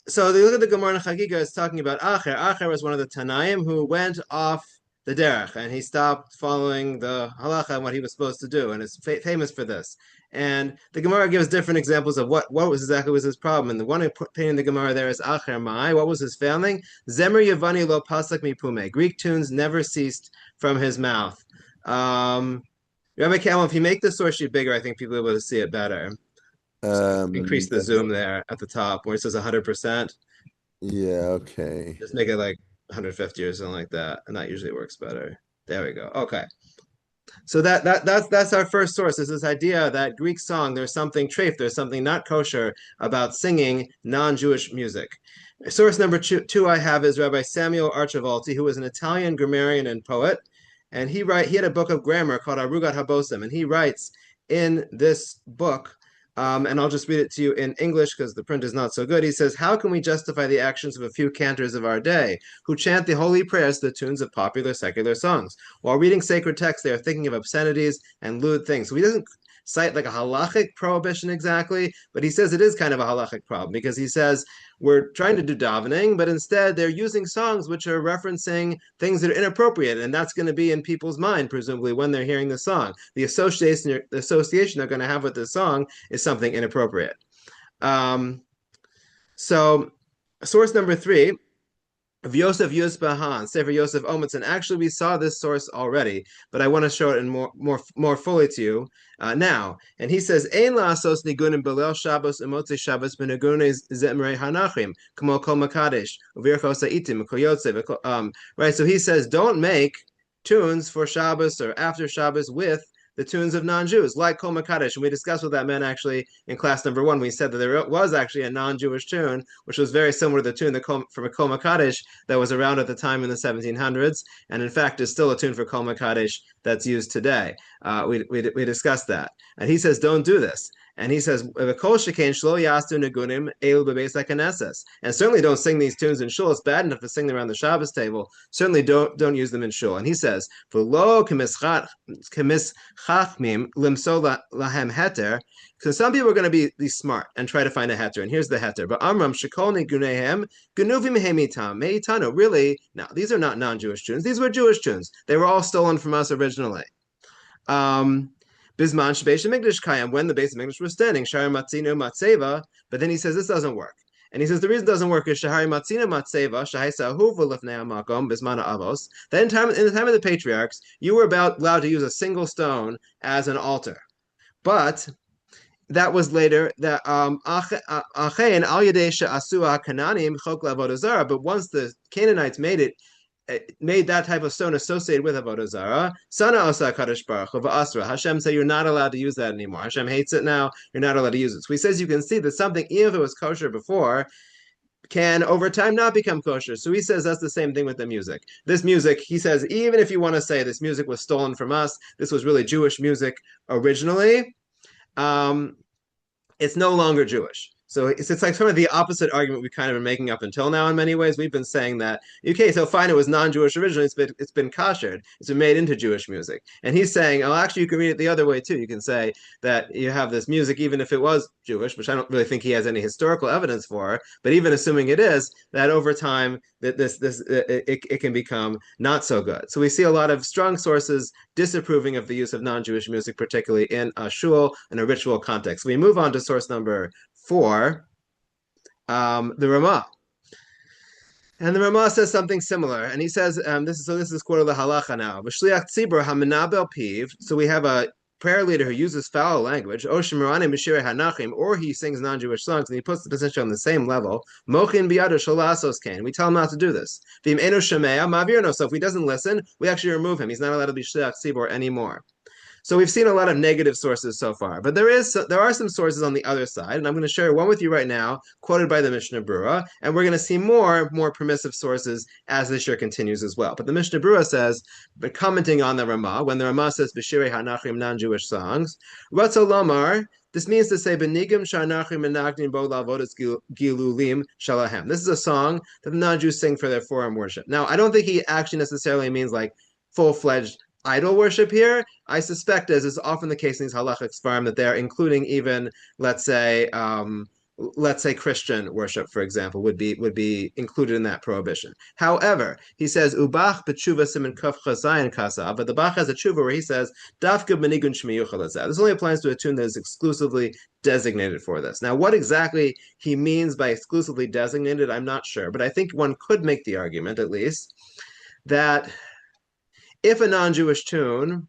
So they look at the Gemara in Chagiga, it's talking about Acher. Acher was one of the Tanaim who went off the derech and he stopped following the halacha and what he was supposed to do, and it's famous for this. And the Gemara gives different examples of what was exactly was his problem. And the one painting the Gemara there is Acher Mai. What was his failing? Zemer Yavani lo pasak mipume. Greek tunes never ceased from his mouth. Rabbi Camel, if you make the source sheet bigger, I think people will be able to see it better. So increase the Yes. zoom there at the top where it says 100%. Yeah, okay. Just make it like 150 or something like that, and that usually works better. There we go. Okay. So that's our first source. Is this idea that Greek song, there's something treif, there's something not kosher about singing non-Jewish music. Source number two I have is Rabbi Samuel Archivalti, who was an Italian grammarian and poet, and he had a book of grammar called Arugat Habosim, and he writes in this book, and I'll just read it to you in English because the print is not so good. He says, "How can we justify the actions of a few cantors of our day who chant the holy prayers to the tunes of popular secular songs? While reading sacred texts, they are thinking of obscenities and lewd things." So he doesn't cite like a halachic prohibition exactly, but he says it is kind of a halachic problem because he says we're trying to do davening, but instead they're using songs which are referencing things that are inappropriate, and that's going to be in people's mind, presumably, when they're hearing the song. The association they're going to have with the song is something inappropriate. Um, so, source number three of Yosef Yusbahan, Sefer Yosef Omitz, and actually we saw this source already, but I want to show it in more fully to you now. And he says, "Ein la'asos nigunim belel Shabbos emotzi Shabbos benegunes zemrei hanachim kamo kol makadesh uvirchos ha'itim koyotze." Right. So he says, don't make tunes for Shabbos or after Shabbos with the tunes of non-Jews, like Kol Makadesh. And we discussed what that meant actually in class number one. We said that there was actually a non-Jewish tune, which was very similar to the tune from a Kol Makadesh that was around at the time in the 1700s, and in fact is still a tune for Kol Makadesh that's used today. We discussed that. And he says, don't do this. And he says, and certainly don't sing these tunes in shul. It's bad enough to sing them around the Shabbos table. Certainly don't use them in shul. And he says, so some people are going to be smart and try to find a heter. And here's the heter. But Amram Shekolni Gunehem Genuvim Hemitam Meitano. Really, no, these are not non-Jewish tunes. These were Jewish tunes. They were all stolen from us originally. Bisman Shebesh Migdash Kayam, when the base of English was standing, Shari Matzino Matseva, but then he says this doesn't work. And he says the reason it doesn't work is Shahari Matzina Matseva, Shahaisa Huva Lifnei Makom, Bismana Avos. Then in the time of the patriarchs, you were allowed to use a single stone as an altar. But that was later that Achein Al Yadesha Asua Kananim Chok Lavodazara, but once the Canaanites made that type of stone associated with Avodah Zarah. Sana Asa Kadosh Baruch Hu Asra. Hashem said you're not allowed to use that anymore. Hashem hates it now. You're not allowed to use it. So he says you can see that something, even if it was kosher before, can over time not become kosher. So he says that's the same thing with the music. This music, he says, even if you want to say this music was stolen from us, this was really Jewish music originally, it's no longer Jewish. So it's like sort of the opposite argument we kind of been making up until now in many ways. We've been saying that, okay, so fine, it was non-Jewish originally, it's been koshered, it's been made into Jewish music. And he's saying, oh, actually, you can read it the other way too. You can say that you have this music, even if it was Jewish, which I don't really think he has any historical evidence for, but even assuming it is, that over time that it can become not so good. So we see a lot of strong sources disapproving of the use of non-Jewish music, particularly in a shul and a ritual context. We move on to source number four, the Ramah. And the Ramah says something similar, and he says, this is quote of the halacha now. V'shliach tzibur hamanabel piv. So we have a prayer leader who uses foul language, or he sings non-Jewish songs, and he puts the position on the same level. Mochin biyado shalasos kain. We tell him not to do this. V'im eno shemea mavirno. So if he doesn't listen, we actually remove him. He's not allowed to be shliach tzibur anymore. So we've seen a lot of negative sources so far, but there are some sources on the other side, and I'm going to share one with you right now, quoted by the Mishnah Berurah, and we're going to see more permissive sources as this year continues as well. But the Mishnah Berurah says, but commenting on the Ramah, when the Ramah says B'shirei Hanachim non-Jewish songs, Ratzo Lomar. This means to say Benigim Shanachim Menagdim Bo Lavodas Gilulim Shalahem. This is a song that the non-Jews sing for their forum worship. Now, I don't think he actually necessarily means like full-fledged idol worship here. I suspect, as is often the case in these halachic svarim, that they're including even, let's say, let's say Christian worship, for example, would be included in that prohibition. However, he says ubach b'tshuva siman kuf chazayin kasa, but the Bach has a tshuva where he says dafka b'nigun shmiyuchal. This only applies to a tune that is exclusively designated for this. Now, what exactly he means by exclusively designated, I'm not sure, but I think one could make the argument, at least, that if a non-Jewish tune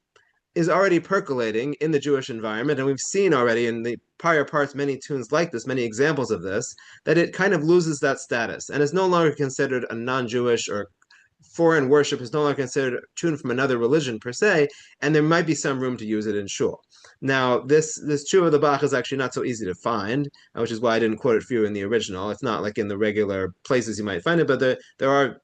is already percolating in the Jewish environment, and we've seen already in the prior parts many tunes like this, many examples of this, that it kind of loses that status and is no longer considered a non-Jewish or foreign worship, is no longer considered a tune from another religion per se, and there might be some room to use it in shul. Now, this tshuva of the Bach is actually not so easy to find, which is why I didn't quote it for you in the original. It's not like in the regular places you might find it, but there are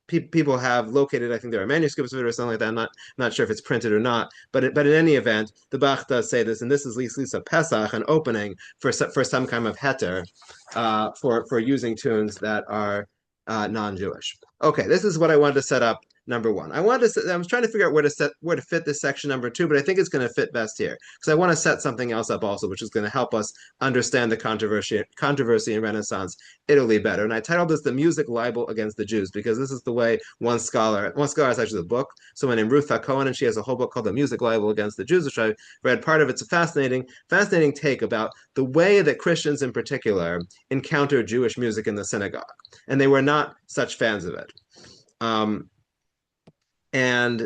people have located. I think there are manuscripts of it or something like that. I'm not sure if it's printed or not, but in any event, the Bach does say this, and this is Lisa Pesach, an opening for some kind of heter, for using tunes that are non-Jewish. Okay, this is what I wanted to set up. Number one, I was trying to figure out where to fit this section number two, but I think it's going to fit best here because I want to set something else up also, which is going to help us understand the controversy in Renaissance Italy better. And I titled this "The Music Libel Against the Jews" because this is the way one scholar has actually the book, someone named Ruth Cohen, and she has a whole book called "The Music Libel Against the Jews," which I read part of. It's a fascinating take about the way that Christians in particular encounter Jewish music in the synagogue, and they were not such fans of it. Um, and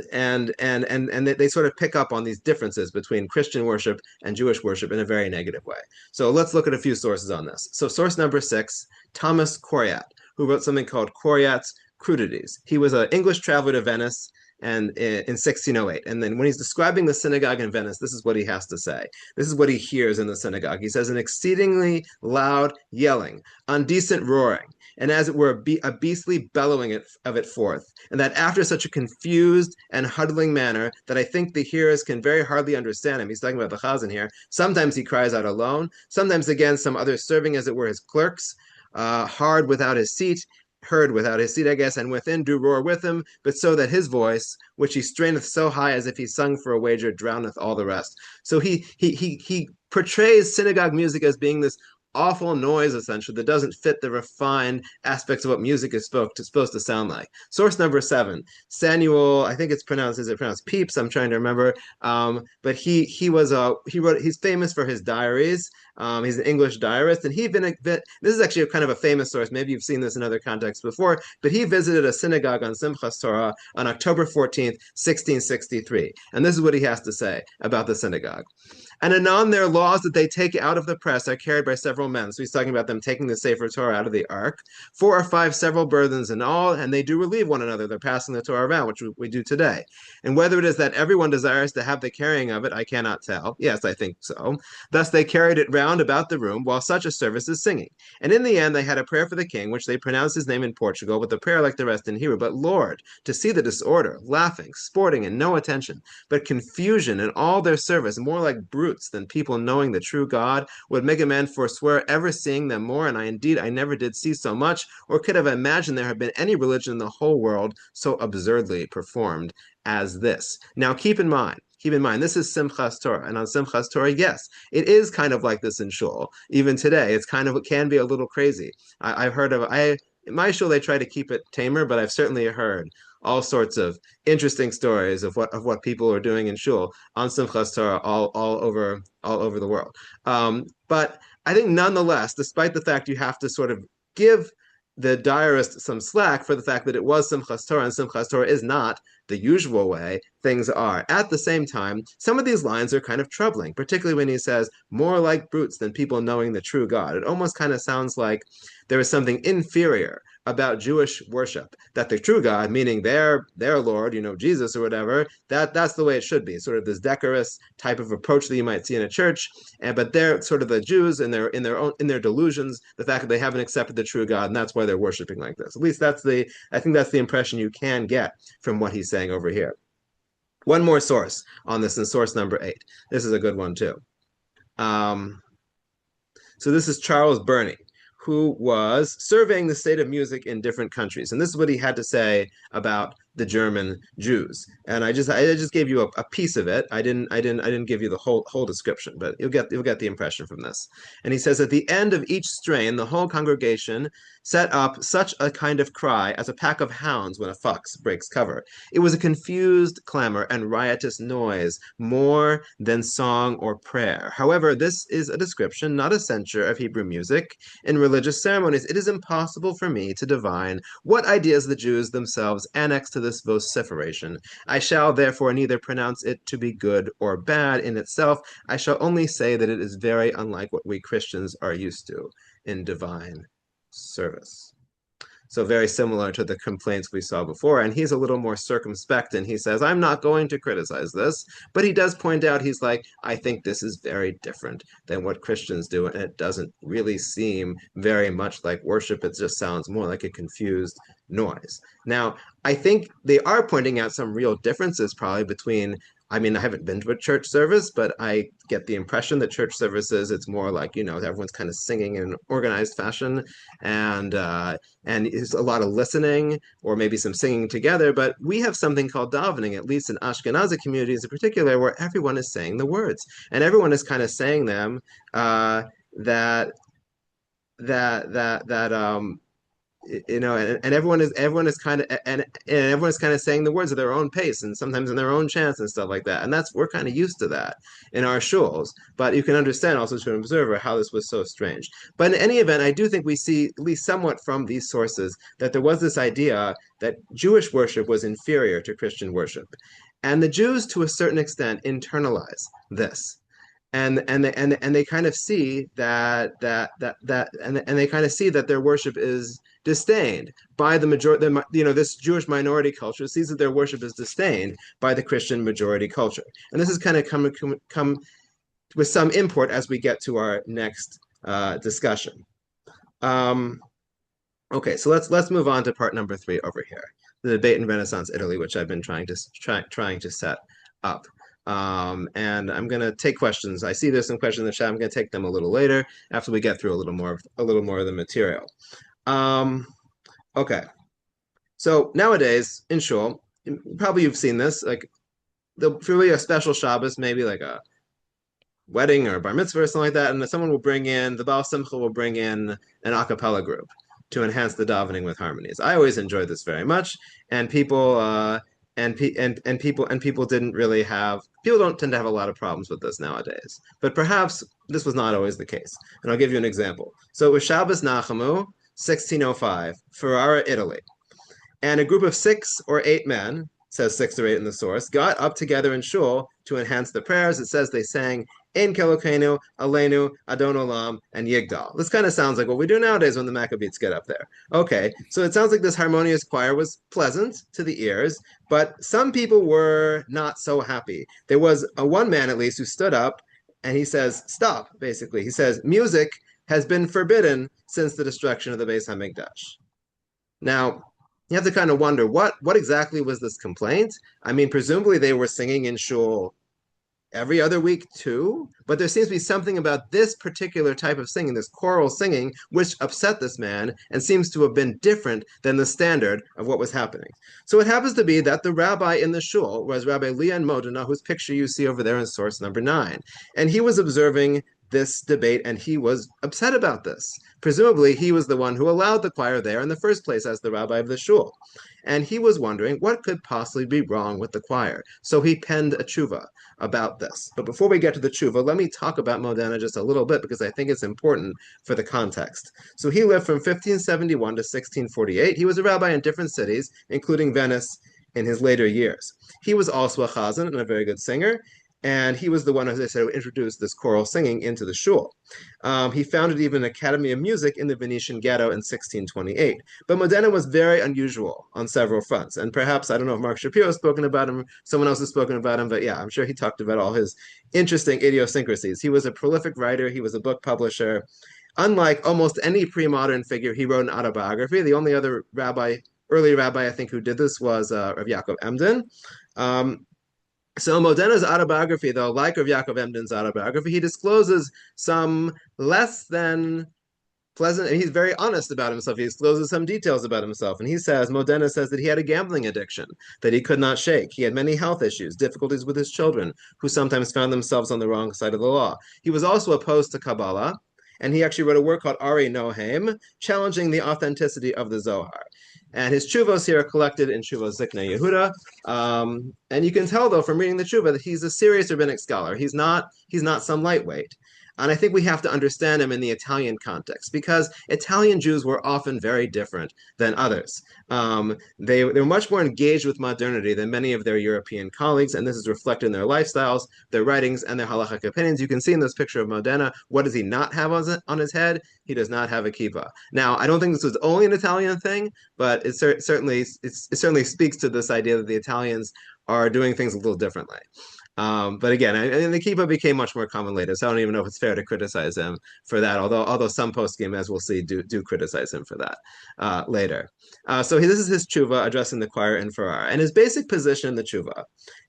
they sort of pick up on these differences between Christian worship and Jewish worship in a very negative way. So let's look at a few sources on this. So source number 6, Thomas Coryat, who wrote something called Coryat's Crudities. He was an English traveler to Venice and in 1608. And then when he's describing the synagogue in Venice, this is what he has to say. This is what he hears in the synagogue. He says, an exceedingly loud yelling, undecent roaring, and as it were, a beastly bellowing of it forth, and that after such a confused and huddling manner that I think the hearers can very hardly understand him. He's talking about the Chazan here. Sometimes he cries out alone, sometimes again some others serving as it were his clerks, hard without his seat, heard without his seat, I guess, and within do roar with him, but so that his voice, which he straineth so high as if he sung for a wager, drowneth all the rest. So he portrays synagogue music as being this awful noise, essentially, that doesn't fit the refined aspects of what music is supposed to sound like. Source number 7, Samuel, I think is it pronounced Pepys? I'm trying to remember. But he's famous for his diaries. He's an English diarist, and this is actually kind of a famous source. Maybe you've seen this in other contexts before, but he visited a synagogue on Simchas Torah on October 14th, 1663. And this is what he has to say about the synagogue. And anon their laws that they take out of the press are carried by several men. So he's talking about them taking the Sefer Torah out of the ark. 4 or 5 several burthens in all, and they do relieve one another. They're passing the Torah around, which we do today. And whether it is that everyone desires to have the carrying of it, I cannot tell. Yes, I think so. Thus they carried it round about the room while such a service is singing. And in the end they had a prayer for the king, which they pronounced his name in Portugal, with a prayer like the rest in Hebrew. But Lord, to see the disorder, laughing, sporting, and no attention, but confusion in all their service, more like brutes than people knowing the true God, would make a man forswear ever seeing them more. And I never did see so much, or could have imagined there had been any religion in the whole world so absurdly performed as this. Now keep in mind, this is Simchas Torah, and on Simchas Torah, yes, it is kind of like this in shul. Even today, it can be a little crazy. I've heard of in my shul they try to keep it tamer, but I've certainly heard all sorts of interesting stories of what people are doing in shul on Simchas Torah all over the world. But I think nonetheless, despite the fact you have to sort of give the diarist some slack for the fact that it was Simchas Torah, and Simchas Torah is not the usual way things are. At the same time, some of these lines are kind of troubling, particularly when he says, more like brutes than people knowing the true God. It almost kind of sounds like there is something inferior about Jewish worship, that the true God, meaning their Lord, Jesus or whatever, that's the way it should be. Sort of this decorous type of approach that you might see in a church, but they're sort of the Jews in their delusions, the fact that they haven't accepted the true God, and that's why they're worshiping like this. At least I think that's the impression you can get from what he's saying over here. One more source on this, in source number 8. This is a good one too. So this is Charles Burney, who was surveying the state of music in different countries. And this is what he had to say about the German Jews. And I just gave you a piece of it. I didn't give you the whole description, but you'll get the impression from this. And he says at the end of each strain, the whole congregation set up such a kind of cry as a pack of hounds when a fox breaks cover. It was a confused clamor and riotous noise, more than song or prayer. However, this is a description, not a censure of Hebrew music. In religious ceremonies, it is impossible for me to divine what ideas the Jews themselves annex to this vociferation. I shall therefore neither pronounce it to be good or bad in itself. I shall only say that it is very unlike what we Christians are used to in divine service. So very similar to the complaints we saw before. And he's a little more circumspect and he says, I'm not going to criticize this. But he does point out, he's like, I think this is very different than what Christians do. And it doesn't really seem very much like worship. It just sounds more like a confused noise. Now, I think they are pointing out some real differences probably between I mean, I haven't been to a church service, but I get the impression that church services, it's more like, everyone's kind of singing in an organized fashion. And it's a lot of listening or maybe some singing together. But we have something called davening, at least in Ashkenazi communities in particular, where everyone is saying the words and everyone is kind of saying them that that and everyone is kind of and everyone's kind of saying the words at their own pace and sometimes in their own chants and stuff like that. And that's we're kind of used to that in our shuls. But you can understand also to an observer how this was so strange. But in any event, I do think we see at least somewhat from these sources that there was this idea that Jewish worship was inferior to Christian worship, and the Jews, to a certain extent, internalize this and they kind of see and they kind of see that their worship is disdained by the majority. This Jewish minority culture sees that their worship is disdained by the Christian majority culture, and this is kind of come with some import as we get to our next discussion. Okay, so let's move on to part number 3 over here, the debate in Renaissance Italy, which I've been trying to set up. And I'm going to take questions. I see there's some questions in the chat. I'm going to take them a little later after we get through a little more of the material. Okay. So nowadays in shul, probably you've seen this, like for really a special Shabbos, maybe like a wedding or a bar mitzvah or something like that, and someone will bring in, the Baal Simcha will bring in an a cappella group to enhance the davening with harmonies. I always enjoyed this very much, and people people didn't really have people don't tend to have a lot of problems with this nowadays. But perhaps this was not always the case. And I'll give you an example. So it was Shabbos Nachamu, 1605, Ferrara, Italy. And a group of 6 or 8 men, says 6 or 8 in the source, got up together in shul to enhance the prayers. It says they sang Ein Kelokenu, Aleinu, Adon Olam, and Yigdal. This kind of sounds like what we do nowadays when the Maccabees get up there. Okay, so it sounds like this harmonious choir was pleasant to the ears, but some people were not so happy. There was one man, at least, who stood up and he says, stop, basically. He says, music has been forbidden since the destruction of the Beis HaMikdash. Now, you have to kind of wonder, what exactly was this complaint? I mean, presumably they were singing in shul every other week too, but there seems to be something about this particular type of singing, this choral singing, which upset this man and seems to have been different than the standard of what was happening. So it happens to be that the rabbi in the shul was Rabbi Leon Modena, whose picture you see over there in source number 9. And he was observing this debate and he was upset about this. Presumably, he was the one who allowed the choir there in the first place as the rabbi of the shul. And he was wondering what could possibly be wrong with the choir. So he penned a tshuva about this. But before we get to the tshuva, let me talk about Modena just a little bit because I think it's important for the context. So he lived from 1571 to 1648. He was a rabbi in different cities, including Venice, in his later years. He was also a chazan and a very good singer. And he was the one, as I said, who introduced this choral singing into the shul. He founded even an academy of music in the Venetian ghetto in 1628. But Modena was very unusual on several fronts. And perhaps, I don't know if Mark Shapiro has spoken about him, someone else has spoken about him, but yeah, I'm sure he talked about all his interesting idiosyncrasies. He was a prolific writer. He was a book publisher. Unlike almost any pre-modern figure, he wrote an autobiography. The only other early rabbi, I think, who did this was Rav Yaakov Emden. So Modena's autobiography, though, like Rav Yaakov Emden's autobiography, he discloses some less than pleasant, and he's very honest about himself. He discloses some details about himself, and he says, Modena says that he had a gambling addiction that he could not shake. He had many health issues, difficulties with his children, who sometimes found themselves on the wrong side of the law. He was also opposed to Kabbalah, and he actually wrote a work called Ari Nohem, challenging the authenticity of the Zohar. And his chuvos here are collected in Chuvos Zikna Yehuda. And you can tell, though, from reading the chuva that he's a serious rabbinic scholar. He's not some lightweight. And I think we have to understand him in the Italian context because Italian Jews were often very different than others. They were much more engaged with modernity than many of their European colleagues, and this is reflected in their lifestyles, their writings, and their halachic opinions. You can see in this picture of Modena, what does he not have on his head? He does not have a kippah. Now, I don't think this was only an Italian thing, but it certainly speaks to this idea that the Italians are doing things a little differently. But again, the kippah became much more common later, so I don't even know if it's fair to criticize him for that. Although some poskim, as we'll see, do criticize him for that later. So this is his tshuva addressing the choir in Farrar, and his basic position in the tshuva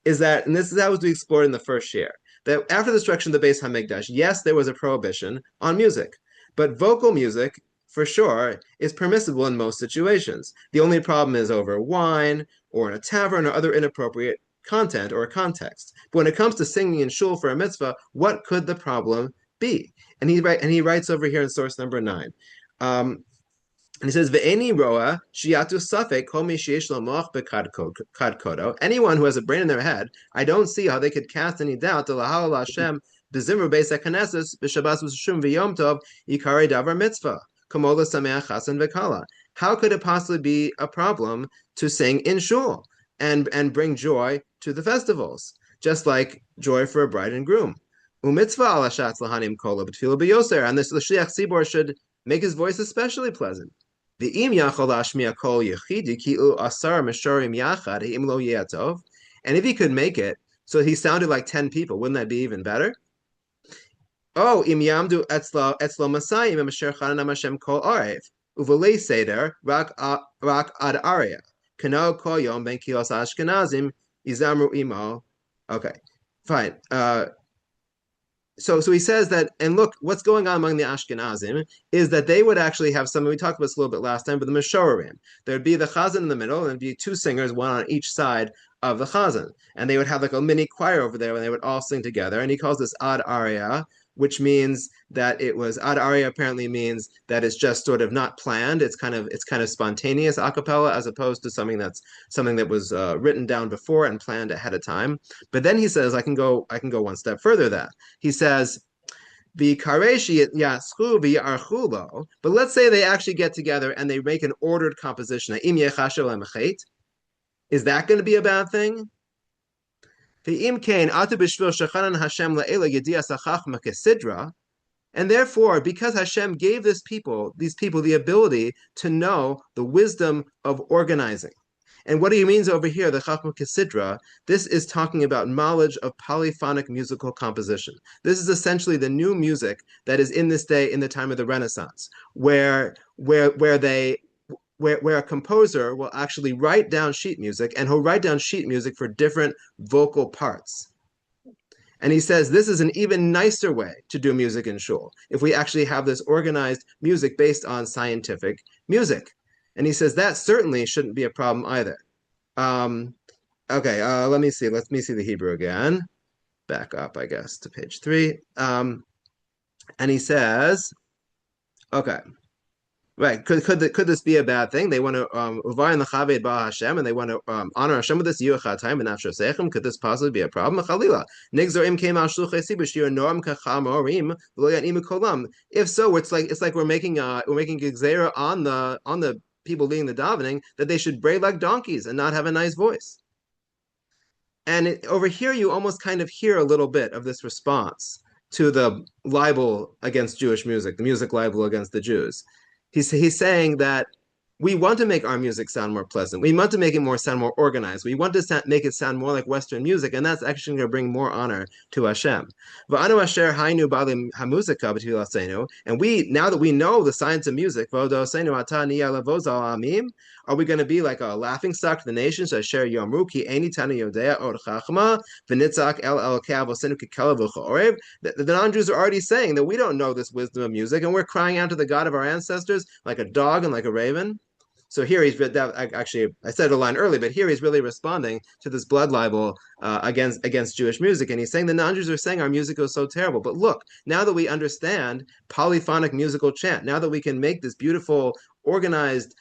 is that, and this is how we explored in the first year, that after the destruction of the Beis Hamikdash, yes, there was a prohibition on music, but vocal music, for sure, is permissible in most situations. The only problem is over wine or in a tavern or other inappropriate content or context. But when it comes to singing in shul for a mitzvah, what could the problem be? And he writes over here in source number 9. And he says, "Ve'eni roa shiatu safek kol mi sheyesh lo moach bekad Anyone who has a brain in their head, I don't see how they could cast any doubt to lahal Hashem b'zimru beis haKnesses b'Shabbos v'Shum v'Yom Tov yikarei davar mitzvah kamola sameach chasan v'kala. How could it possibly be a problem to sing in shul and bring joy to the festivals, just like joy for a bride and groom? Umitzvah al hashatz lahanim kola b'tefila b'yoser, and this shliach tzibor should make his voice especially pleasant. V'im yachol lashmiya kol yechidi ki'u asar mishorim yachad ha'im lo ye'atov, and if he could make it so he sounded like 10 people, wouldn't that be even better? Oh, im yamdu etzlo masayim emasher chananam Hashem kol arev uvolei seder rak ad aria kano kol yom ben kilos ashkenazim izamru imo. Okay, fine. So he says that, and look, what's going on among the Ashkenazim is that they would actually have some, we talked about this a little bit last time, but the Meshorim. There'd be the Chazan in the middle, and there'd be 2 singers, one on each side of the Chazan. And they would have like a mini choir over there, and they would all sing together. And he calls this Ad Aria, which means that it was, Ad Aria apparently means that it's just sort of not planned. It's kind of spontaneous a cappella, as opposed to something that was written down before and planned ahead of time. But then he says, I can go one step further. That he says, but let's say they actually get together and they make an ordered composition. Is that going to be a bad thing? And therefore, because Hashem gave these people the ability to know the wisdom of organizing. And what he means over here, the Chachma Kesidra, this is talking about knowledge of polyphonic musical composition. This is essentially the new music that is in this day, in the time of the Renaissance, where a composer will actually write down sheet music, and he'll write down sheet music for different vocal parts. And he says this is an even nicer way to do music in shul, if we actually have this organized music based on scientific music. And he says that certainly shouldn't be a problem either. Let me see the Hebrew again. Back up, I guess, to page 3. And he says, okay. Right? Could this be a bad thing? They want to uvar in the chaved ba Hashem, and they want to honor Hashem with this yuchat time and after seichem. Could this possibly be a problem? Chalila nigzor im came al shluchei sibashir norm kachamorim v'lo yanimu kolam. If so, it's like we're making a gzeira on the people leading the davening that they should bray like donkeys and not have a nice voice. And over here, you almost kind of hear a little bit of this response to the libel against Jewish music, the music libel against the Jews. He's saying that We want to make our music sound more pleasant. We want to make it more sound more organized. We want to make it sound more like Western music, and that's actually going to bring more honor to Hashem. V'anu asher hainu balim hamuzika b'tfilasenu. And we, now that we know the science of music, v'odosenu ata niyah levozal amim, are we going to be like a laughing stock to the nations? Asher yomru ki eni tanu yodea od chachma v'nitzak el kavosenu kikela v'chorev. The non-Jews are already saying that we don't know this wisdom of music, and we're crying out to the God of our ancestors like a dog and like a raven. So here he's actually, I said a line early, but here he's really responding to this blood libel against Jewish music, and he's saying the non-Jews are saying our music is so terrible. But look, now that we understand polyphonic musical chant, now that we can make this beautiful organized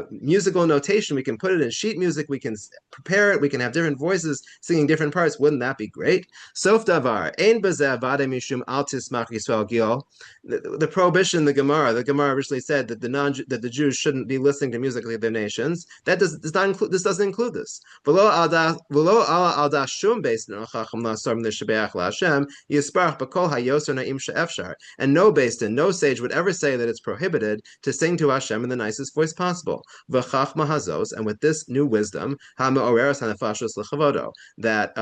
musical notation, we can put it in sheet music, we can prepare it, we can have different voices singing different parts. Wouldn't that be great? Sof davar ein bazeh vade mishum al tismach Yisrael gil. The prohibition in the Gemara originally said that the Jews shouldn't be listening to music like their nations. That does not include this. Doesn't include this. V'lo al da shum based on chacham lasar m'nishabeach laHashem yisparach b'kol hayoser na'im she'efshar. And no based in no sage would ever say that it's prohibited to sing to Hashem in the nicest voice possible. V'chachma hazos, and with this new wisdom, ha'me'oreres hanefashos l'chavodo, that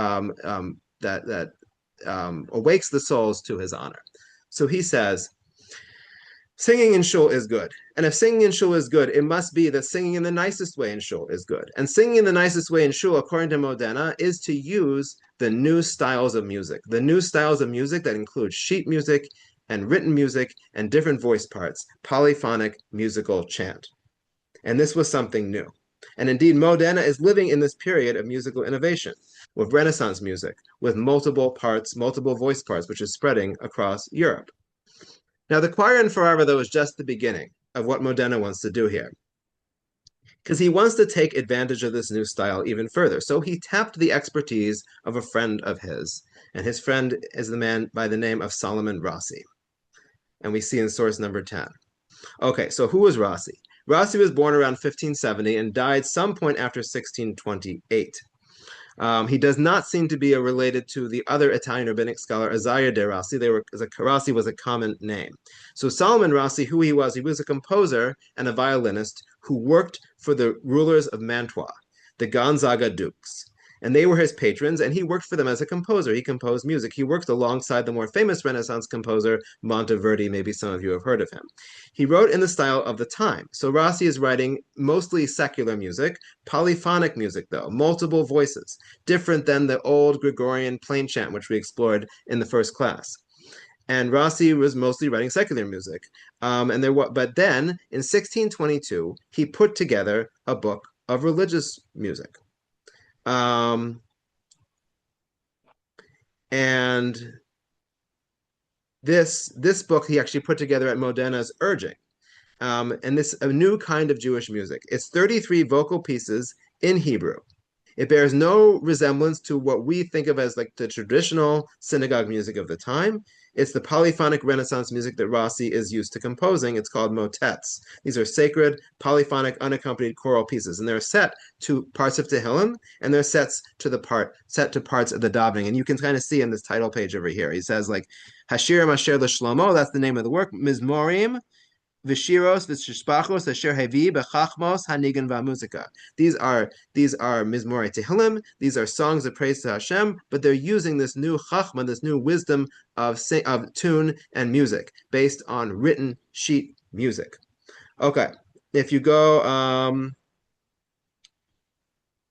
awakes the souls to his honor. So he says, singing in shul is good. And if singing in shul is good, it must be that singing in the nicest way in shul is good. And singing in the nicest way in shul, according to Modena, is to use the new styles of music. The new styles of music that include sheet music and written music and different voice parts, polyphonic musical chant. And this was something new. And indeed, Modena is living in this period of musical innovation with Renaissance music, with multiple parts, multiple voice parts, which is spreading across Europe. Now, the choir in Ferrara, though, is just the beginning of what Modena wants to do here, because he wants to take advantage of this new style even further. So he tapped the expertise of a friend of his, and his friend is the man by the name of Solomon Rossi. And we see in source number 10. Okay, so who was Rossi? Rossi was born around 1570 and died some point after 1628. He does not seem to be related to the other Italian rabbinic scholar Isaiah de Rossi. Rossi was a common name. So Solomon Rossi, who he was a composer and a violinist who worked for the rulers of Mantua, the Gonzaga dukes. And they were his patrons, and he worked for them as a composer. He composed music. He worked alongside the more famous Renaissance composer Monteverdi. Maybe some of you have heard of him. He wrote in the style of the time. So Rossi is writing mostly secular music, polyphonic music, though, multiple voices, different than the old Gregorian plain chant, which we explored in the first class. And Rossi was mostly writing secular music. But then, in 1622, he put together a book of religious music. And this book he actually put together at Modena's urging. And this a new kind of Jewish music. It's 33 vocal pieces in Hebrew. It bears no resemblance to what we think of as like the traditional synagogue music of the time. It's the polyphonic Renaissance music that Rossi is used to composing. It's called motets. These are sacred, polyphonic, unaccompanied choral pieces, and they're set to parts of Tehillim, and they're set to parts of the davening. And you can kind of see in this title page over here. He says like Hashirim Asher L'Shlomo. That's the name of the work. Mizmorim. Vishiros v'shishpachos asher hevi b'chachmos hanigan v'muzika. These are mizmorei tehillim. These are songs of praise to Hashem, but they're using this new chachma, this new wisdom of tune and music based on written sheet music. Okay, if you go.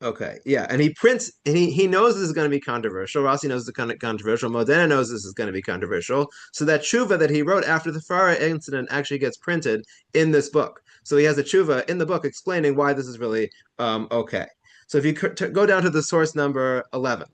Okay, yeah, and he prints, and he knows this is going to be controversial. Rossi knows it's kind of controversial. Modena knows this is going to be controversial. So that tshuva that he wrote after the Ferrara incident actually gets printed in this book. So he has a tshuva in the book explaining why this is really okay. So if you go down to the source number 11.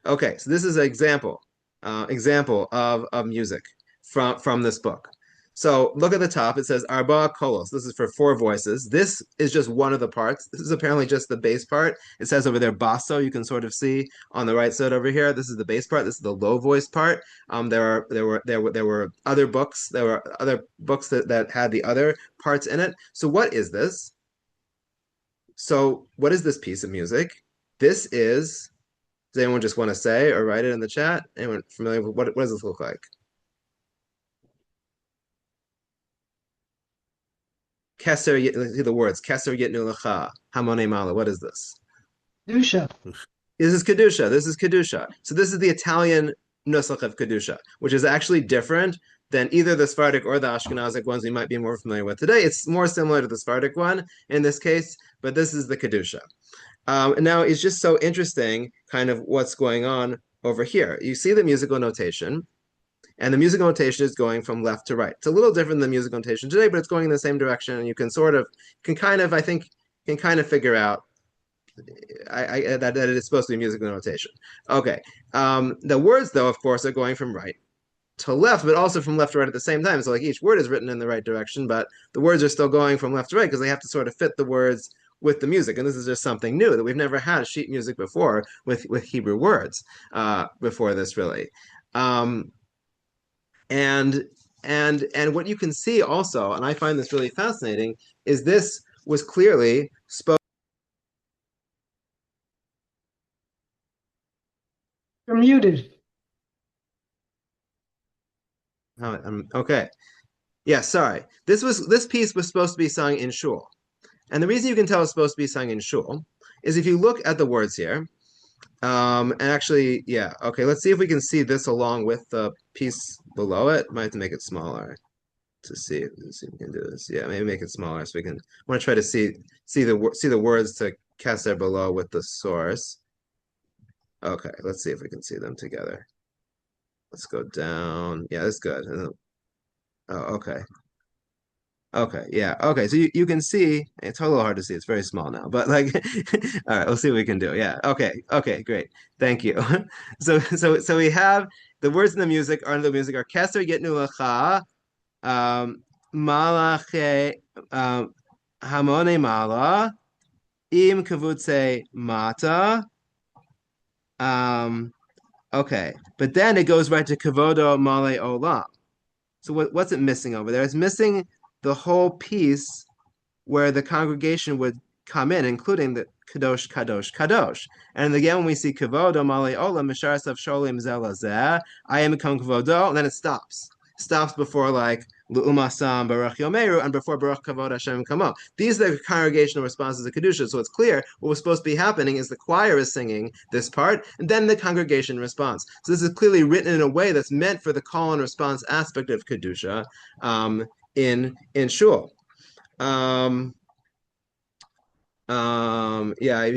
Okay, so this is an example of music from this book. So look at the top. It says Arba Kolos. This is for 4 voices. This is just one of the parts. This is apparently just the bass part. It says over there basso. You can sort of see on the right side over here. This is the bass part. This is the low voice part. There were other books. There were other books that had the other parts in it. So what is this? So what is this piece of music? This is. Does anyone just want to say or write it in the chat? Anyone familiar with what does this look like? Keser, let's see the words. Keser Yitnu Lecha, Hamone Mala. What is this? Dusha. This is Kedusha. This is Kedusha. So this is the Italian nusach of Kedusha, which is actually different than either the Sephardic or the Ashkenazic ones we might be more familiar with today. It's more similar to the Sephardic one in this case, but this is the Kedusha. And now it's just so interesting, kind of what's going on over here. You see the musical notation, and the musical notation is going from left to right. It's a little different than the musical notation today, but it's going in the same direction, and you can sort of, can kind of, I think, can kind of figure out that it is supposed to be musical notation. Okay. The words, though, of course, are going from right to left, but also from left to right at the same time. So like each word is written in the right direction, but the words are still going from left to right because they have to sort of fit the words with the music. And this is just something new that we've never had sheet music before with Hebrew words before this, really. Um, and and what you can see also, and I find this really fascinating, is this was clearly spoken. You're muted. Okay. Yeah, sorry. This piece was supposed to be sung in shul. And the reason you can tell it's supposed to be sung in shul is if you look at the words here, and actually, yeah, okay, let's see if we can see this along with the piece below it. Might have to make it smaller to see if we can do this. Yeah, maybe make it smaller so we can. I want to try to see the words to Keser below with the source. Okay, let's see if we can see them together. Let's go down. Yeah, that's good. Oh, okay. Okay, yeah. Okay, so you can see it's a little hard to see. It's very small now, but like all right, we'll see what we can do. Yeah. Okay. Okay, great. Thank you. So we have the words in the music are Keser Yitnu Lecha, Malache Hamone Mala, Im Kavutse Mata. Um okay, but then it goes right to Kavodo Male Olam. So what's it missing over there? It's missing the whole piece where the congregation would come in, including the Kadosh, Kadosh, Kadosh. And again, when we see Kavodo, Male Olam, Misharasav Sholim Zelazeh, I am Kam Kavodo, and then it stops. Stops before like Lu'umasam Baruch Yomeru and before Baruch Kavod Hashem Kamo. These are the congregational responses to Kedusha. So it's clear what was supposed to be happening is the choir is singing this part, and then the congregation responds. So this is clearly written in a way that's meant for the call and response aspect of Kedusha in Shul. Um, yeah,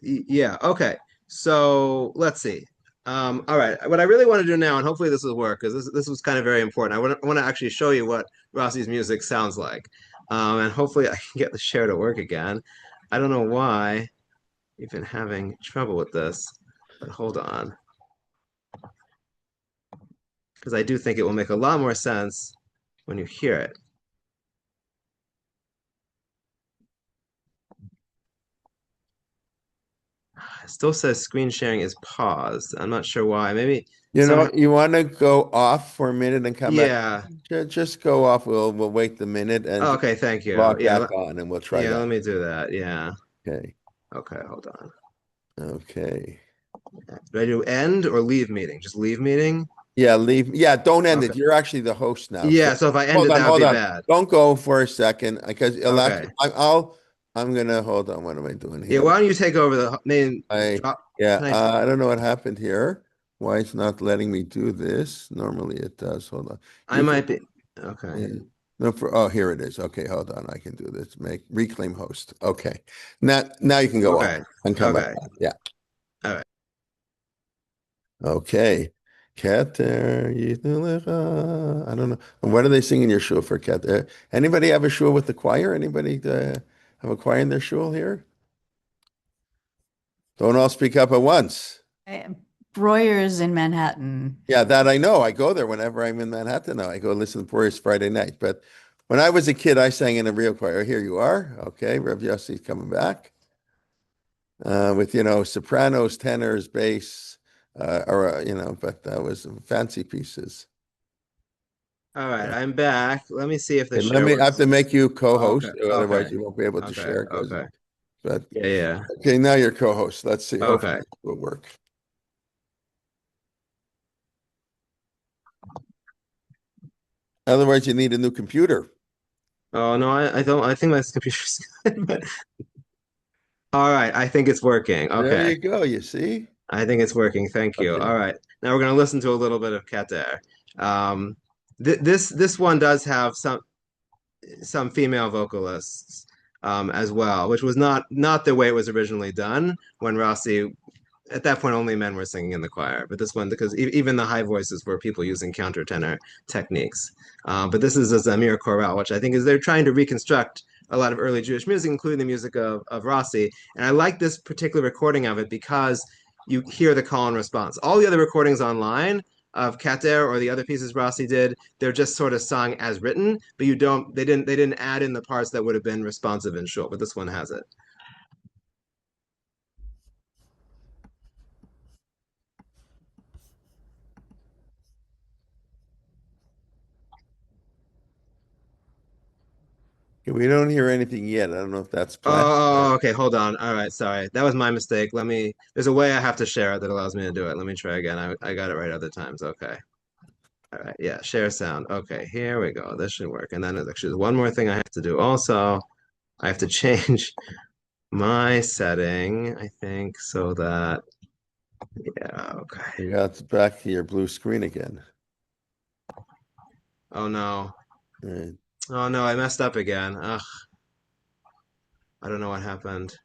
yeah, okay. So let's see. All right. What I really want to do now, and hopefully this will work, because this was kind of very important. I want to actually show you what Rossi's music sounds like. And hopefully I can get the share to work again. I don't know why you've been having trouble with this, but hold on. Because I do think it will make a lot more sense when you hear it. It still says screen sharing is paused. I'm not sure why. Maybe You know, somehow. you want to go off for a minute and come back. Yeah. Just go off. We'll wait the minute and just Okay, thank you. log back on, and we'll try Yeah, that. let me do that. Yeah. Okay. Okay, hold on. Okay. Do I do end or leave meeting? Just leave meeting? Yeah, leave. Yeah, don't end Okay. it. You're actually the host now. So Yeah, so if I end it, that would hold be on. bad. Don't go for a second because it'll Okay. actually. I'm gonna hold on. What am I doing Yeah, here? why don't you take over the main I drop? yeah. Can I? I don't know what happened here. Why it's not letting me do this? Normally it does. Hold on. I You can. might be. Okay. Yeah. No, oh, here it is. Okay, hold on. I can do this. Make reclaim host. Okay. Now you can go off Okay. and come back Okay. on. Yeah. All right. Okay. Keter Yitnulecha. I don't know. And what are they singing your shul for Keter? Anybody have a shul with the choir? Anybody have a choir in their shul here? Don't all speak up at once. Breuer's in Manhattan. Yeah, that I know. I go there whenever I'm in Manhattan now. I go listen to Breuer's Friday night. But when I was a kid, I sang in a real choir. Here you are. Okay, Rev Yossi's coming back. With sopranos, tenors, bass, but that was fancy pieces. All right. I'm back. Let me see if the Okay, share I have works. to make you Okay. co-host, Okay. otherwise you won't be able to Okay. share. Okay. But Yeah. Yeah. okay, now you're co-host. Let's see. Hopefully Okay. it will work. Otherwise, you need a new computer. Oh no, I don't. I think my computer's good. But all right, I think it's working. There Okay, you go. You see? I think it's working. Thank you. Okay. All right, now we're gonna listen to a little bit of Kater. This one does have some female vocalists as well, which was not the way it was originally done when Rossi. At that point, only men were singing in the choir. But this one, because even the high voices were people using countertenor techniques. But this is a Zamir chorale, which I think is they're trying to reconstruct a lot of early Jewish music, including the music of Rossi. And I like this particular recording of it because you hear the call and response. All the other recordings online of Kater or the other pieces Rossi did, they're just sort of sung as written, but you don't they didn't add in the parts that would have been responsive and short, but this one has it. We don't hear anything yet. I don't know if that's planned. Oh, okay, hold on. All right, sorry. That was my mistake. There's a way I have to share it that allows me to do it. Let me try again. I got it right other times. Okay. All right, yeah, share sound. Okay, here we go. This should work. And then there's actually one more thing I have to do also. I have to change my setting, I think, so that, yeah, okay. You got back to your blue screen again. Oh no. Right. Oh no, I messed up again. Ugh, I don't know what happened.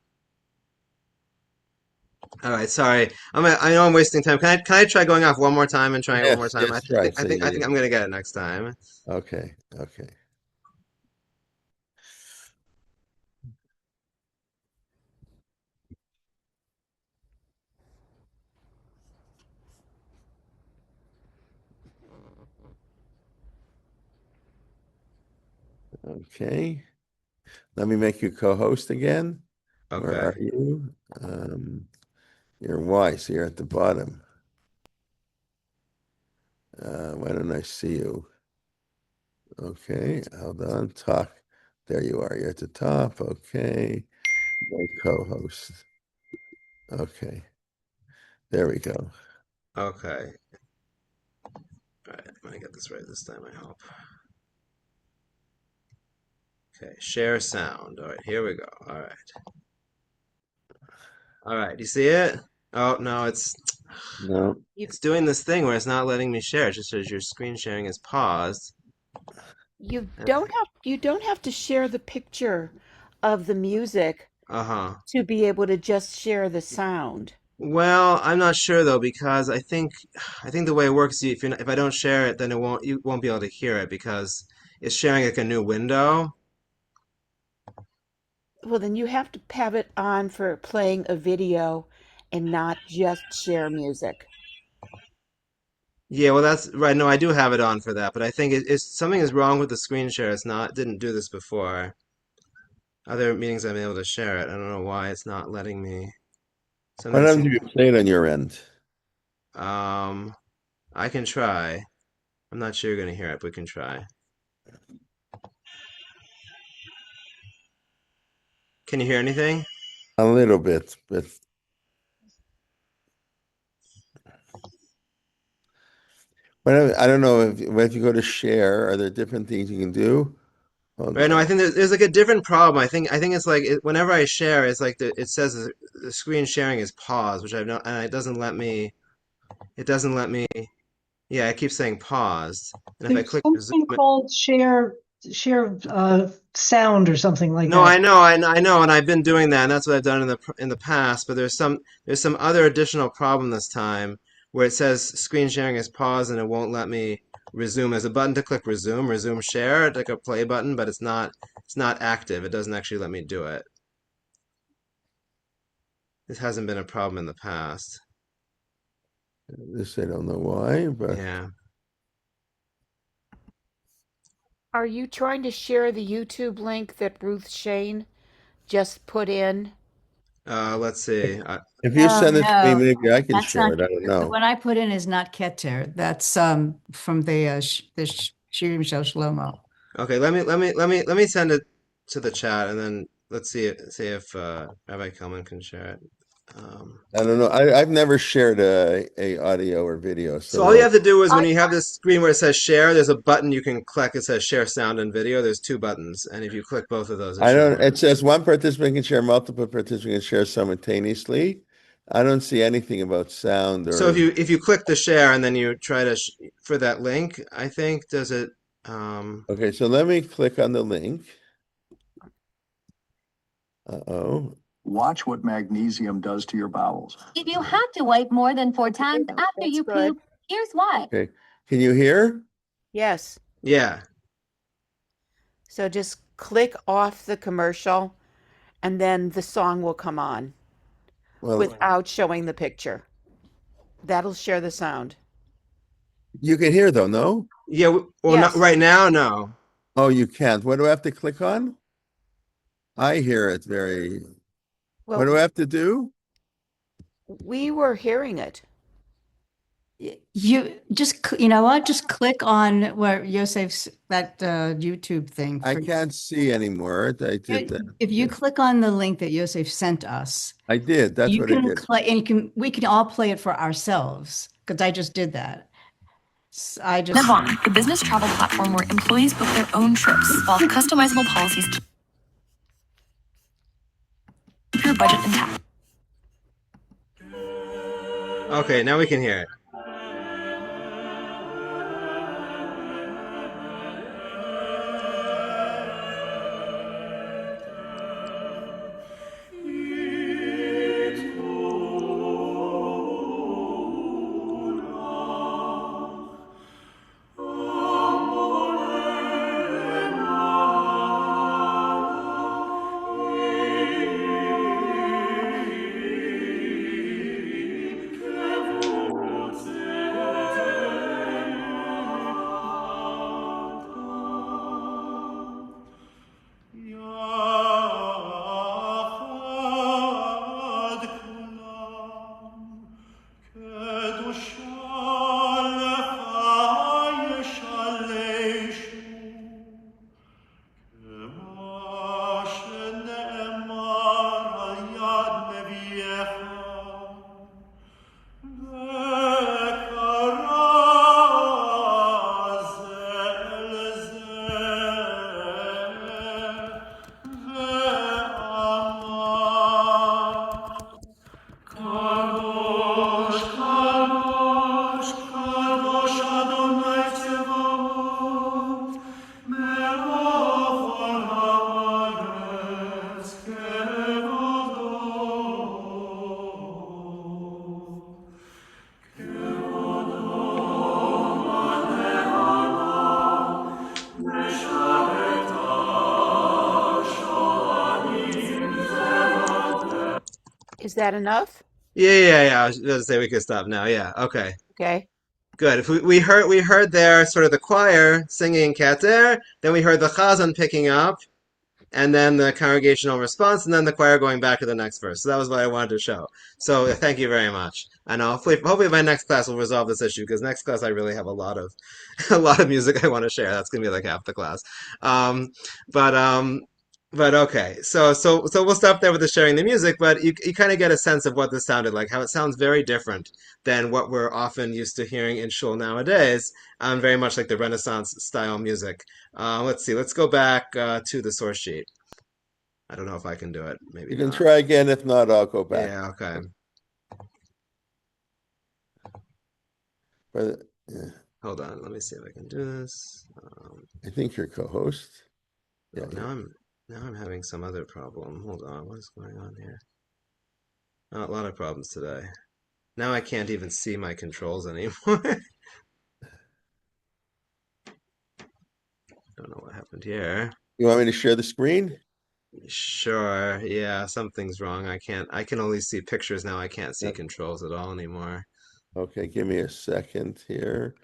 All right, sorry. I know I'm wasting time. Can I try going off one more time and trying it one more Yes, time? yes, right. So I think I'm gonna get it next time. okay, okay. Okay. Let me make you co-host again. Where Okay. are you? Um, you're Y, so you're at the bottom. Why don't I see you? Okay, hold on. Talk. There you are. You're at the top. Okay. My co-host. Okay. There we go. Okay. All right, I'm gonna get this right this time, I hope. Okay, share sound. All right, here we go. All right. All right, do you see it? Oh, no, No. You it's doing this thing where it's not letting me share. It just says your screen sharing is paused. you don't have to share the picture of the music Uh-huh. to be able to just share the sound. Well, I'm not sure though because I think the way it works, if I don't share it, then you won't be able to hear it because it's sharing like a new window. Well, then you have to have it on for playing a video and not just share music. Yeah, well that's right. No, I do have it on for that, but I think it's something is wrong with the screen share. Didn't do this before. Other meetings I'm able to share it. I don't know why it's not letting me. What Something happens seems. if you play it on your end? Um, I can try. I'm not sure you're gonna hear it, but we can try. Can you hear anything? A little bit, but I don't know if you go to share, are there different things you can do? Hold Right, no, I on. think there's like a different problem. I think it's like whenever I share, it's like it says the screen sharing is paused, which I've not, and it doesn't let me. It doesn't let me. Yeah, it keeps saying paused, and if I There's click resume, something called share sound or something like no, that. I know, and I've been doing that, and that's what I've done in the past. But there's some other additional problem this time where it says screen sharing is paused, and it won't let me resume. There's a button to click resume share, like a play button, but it's not active. It doesn't actually let me do it. This hasn't been a problem in the past. This I don't know why, but Yeah. Are you trying to share the YouTube link that Ruth Shane just put in? Let's see. if you Oh send it to me, no, maybe I can that's share not it. I don't the know. one I put in is not Keter. That's from the Shirim Shel Shlomo. Okay, let me send it to the chat, and then let's see if Rabbi Kelman can share it. I don't know. I've never shared a audio or video, So all you so have to do is when I you have this screen where it says share, there's a button you can click. It says share sound and video. There's two buttons, and if you click both of those, it I should don't. work. It says one participant can share, multiple participants can share simultaneously. I don't see anything about sound So or. if you click the share and then you try to for that link, I think does it Okay, so let me click on the link. Uh-oh. Watch what magnesium does to your bowels. If you have to wipe more than 4 times Yeah, after that's you good. poop, here's why. Okay. Can you hear? Yes. yeah. So just click off the commercial and then the song will come on Well, without showing the picture. That'll share the sound. you can hear though, no? Yeah, well, not Yes. right now, no. Oh, you can't. What do I have to click on? I hear it very. What do I Well, have to do? we were hearing it. You just, you know what? Just click on where Yosef's that YouTube thing. I can't see anymore. I did that. If you click on the link that Yosef sent us, I did. That's you what I can did. play, and we can all play it for ourselves because I just did that. I just. Navan, the business travel platform where employees book their own trips, while customizable policies keep your budget intact. Okay, now we can hear it. Is that enough? Yeah. I was going to say we could stop now. Yeah. Okay. Okay. Good. If we heard there sort of the choir singing Keter, then we heard the chazan picking up, and then the congregational response, and then the choir going back to the next verse. So that was what I wanted to show. So thank you very much. And hopefully my next class will resolve this issue because next class I really have a lot of a lot of music I want to share. That's gonna be like half the class. Um, but um, but okay. So we'll stop there with the sharing the music. But you kind of get a sense of what this sounded like. How it sounds very different than what we're often used to hearing in shul nowadays. Very much like the Renaissance style music. Let's see. Let's go back to the source sheet. I don't know if I can do it. Maybe You can not. try again. If not, I'll go back. Yeah, okay. But yeah, Hold on. Let me see if I can do this. I think you're co-host. Yeah. Oh, now I'm having some other problem. Hold on. What is going on here? Oh, a lot of problems today. Now I can't even see my controls anymore. Don't know what happened here. You want me to share the screen? Sure. Yeah, something's wrong. I can only see pictures now. I can't see Yep. controls at all anymore. Okay, give me a second here.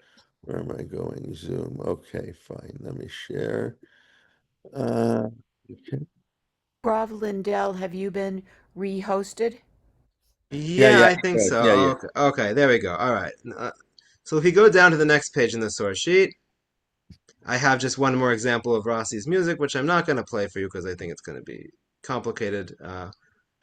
Where am I going? Zoom. Okay, fine. Let me share. Okay. Rav Lindell, have you been re-hosted? Yeah, Yeah. I think so. Yeah. Okay, okay, there we go. All right. So if you go down to the next page in the source sheet, I have just one more example of Rossi's music, which I'm not going to play for you because I think it's going to be complicated.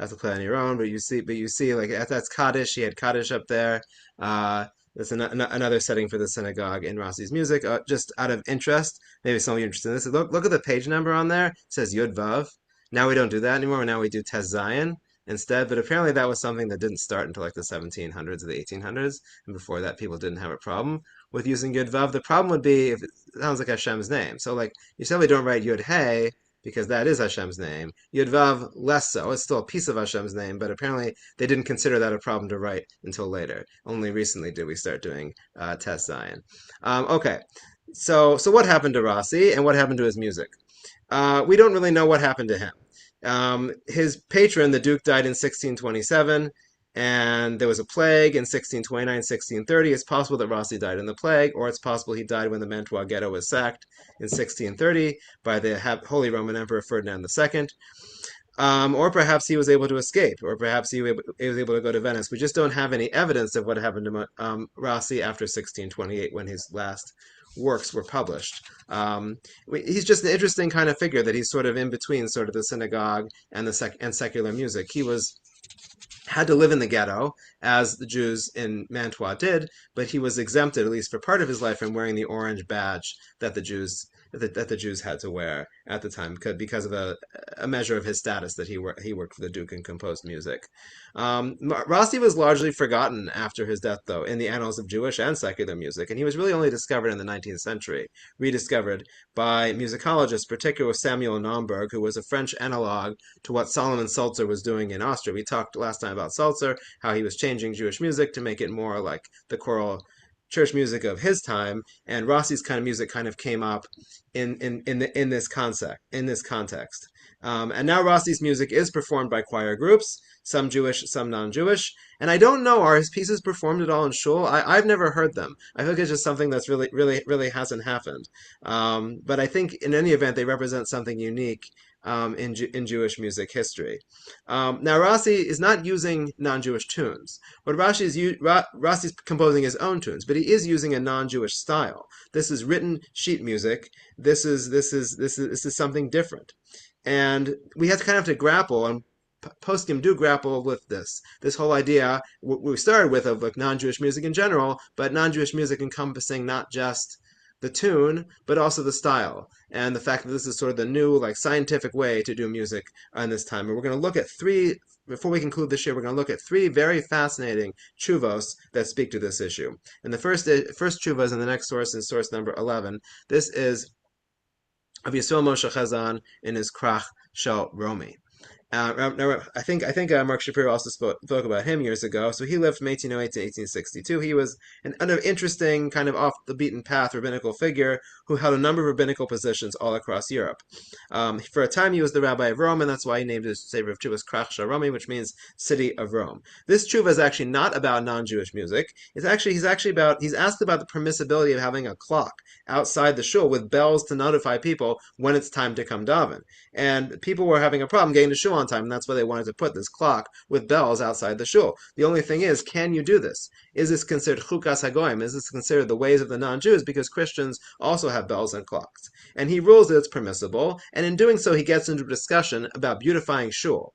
have to play on your own. But you see, like that's Kaddish. He had Kaddish up there. That's another setting for the synagogue in Rossi's music. Just out of interest, maybe some of you are interested in this. Look at the page number on there. It says Yud Vav. Now we don't do that anymore. Now we do Tes Zayin instead. But apparently that was something that didn't start until like the 1700s or the 1800s. And before that, people didn't have a problem with using Yud Vav. The problem would be if it sounds like Hashem's name. So like you certainly don't write Yud Hey because that is Hashem's name. Yud Vav less so. It's still a piece of Hashem's name, but apparently they didn't consider that a problem to write until later. Only recently did we start doing Tes Zayin. Okay, so what happened to Rossi and what happened to his music? We don't really know what happened to him. His patron, the Duke, died in 1627, and there was a plague in 1629, 1630. It's possible that Rossi died in the plague, or it's possible he died when the Mantua ghetto was sacked in 1630 by the Holy Roman Emperor Ferdinand II. Or perhaps he was able to escape, or perhaps he was able to go to Venice. We just don't have any evidence of what happened to Rossi after 1628 when his last works were published. He's just an interesting kind of figure that he's sort of in between sort of the synagogue and and secular music. He had to live in the ghetto, as the Jews in Mantua did, but he was exempted, at least for part of his life, from wearing the orange badge that the Jews had to wear at the time because of a measure of his status that he worked for the Duke and composed music. Rossi was largely forgotten after his death, though, in the annals of Jewish and secular music, and he was really only discovered in the 19th century, rediscovered by musicologists, particularly Samuel Naumburg, who was a French analog to what Solomon Sulzer was doing in Austria. We talked last time about Sulzer, how he was changing Jewish music to make it more like the choral church music of his time, and Rossi's kind of music kind of came up in this context. And now Rossi's music is performed by choir groups, some Jewish, some non-Jewish. And I don't know, are his pieces performed at all in shul? I've never heard them. I think it's just something that's really hasn't happened. But I think in any event, they represent something unique in Jewish music history. Now Rossi is not using non-Jewish tunes. What Rossi's composing his own tunes, but he is using a non-Jewish style. This is written sheet music. This is something different, and we have to grapple, and poskim do grapple with this whole idea we started with of like non-Jewish music in general, but non-Jewish music encompassing not just the tune, but also the style, and the fact that this is sort of the new, like, scientific way to do music in this time. And we're going to look at before we conclude this year, we're going to look at three very fascinating chuvos that speak to this issue. And the first chuva is in the next source, is source number 11. This is of Yisrael Moshe Chazan in his Krach Shel Romi. I think Mark Shapiro also spoke about him years ago. So he lived from 1808 to 1862. He was an interesting, kind of off the beaten path rabbinical figure who held a number of rabbinical positions all across Europe. For a time, he was the rabbi of Rome, and that's why he named his Sefer of Chuvas Krach Shel Romi, which means city of Rome. This chuva is actually not about non-Jewish music. He's asked about the permissibility of having a clock outside the shul with bells to notify people when it's time to come daven. And people were having a problem getting to shul on time, and that's why they wanted to put this clock with bells outside the shul. The only thing is, can you do this? Is this considered chukas hagoyim? Is this considered the ways of the non-Jews? Because Christians also have bells and clocks. And he rules that it's permissible, and in doing so, he gets into a discussion about beautifying shul.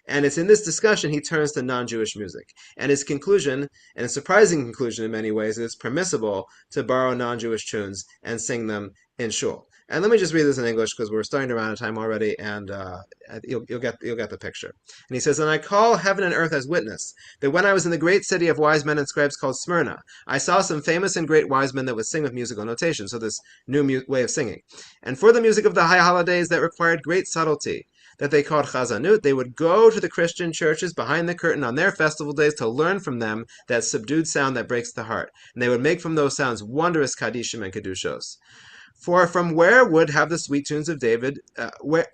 And it's in this discussion he turns to non-Jewish music. And his conclusion, and a surprising conclusion in many ways, is it's permissible to borrow non-Jewish tunes and sing them in shul. And let me just read this in English because we're starting to run out of time already, and you'll get the picture. And he says, "And I call heaven and earth as witness that when I was in the great city of wise men and scribes called Smyrna, I saw some famous and great wise men that would sing with musical notation," so this new way of singing. "And for the music of the high holidays that required great subtlety, that they called chazanut, they would go to the Christian churches behind the curtain on their festival days to learn from them that subdued sound that breaks the heart. And they would make from those sounds wondrous kadishim and kedushos. For from where would have the sweet tunes of David?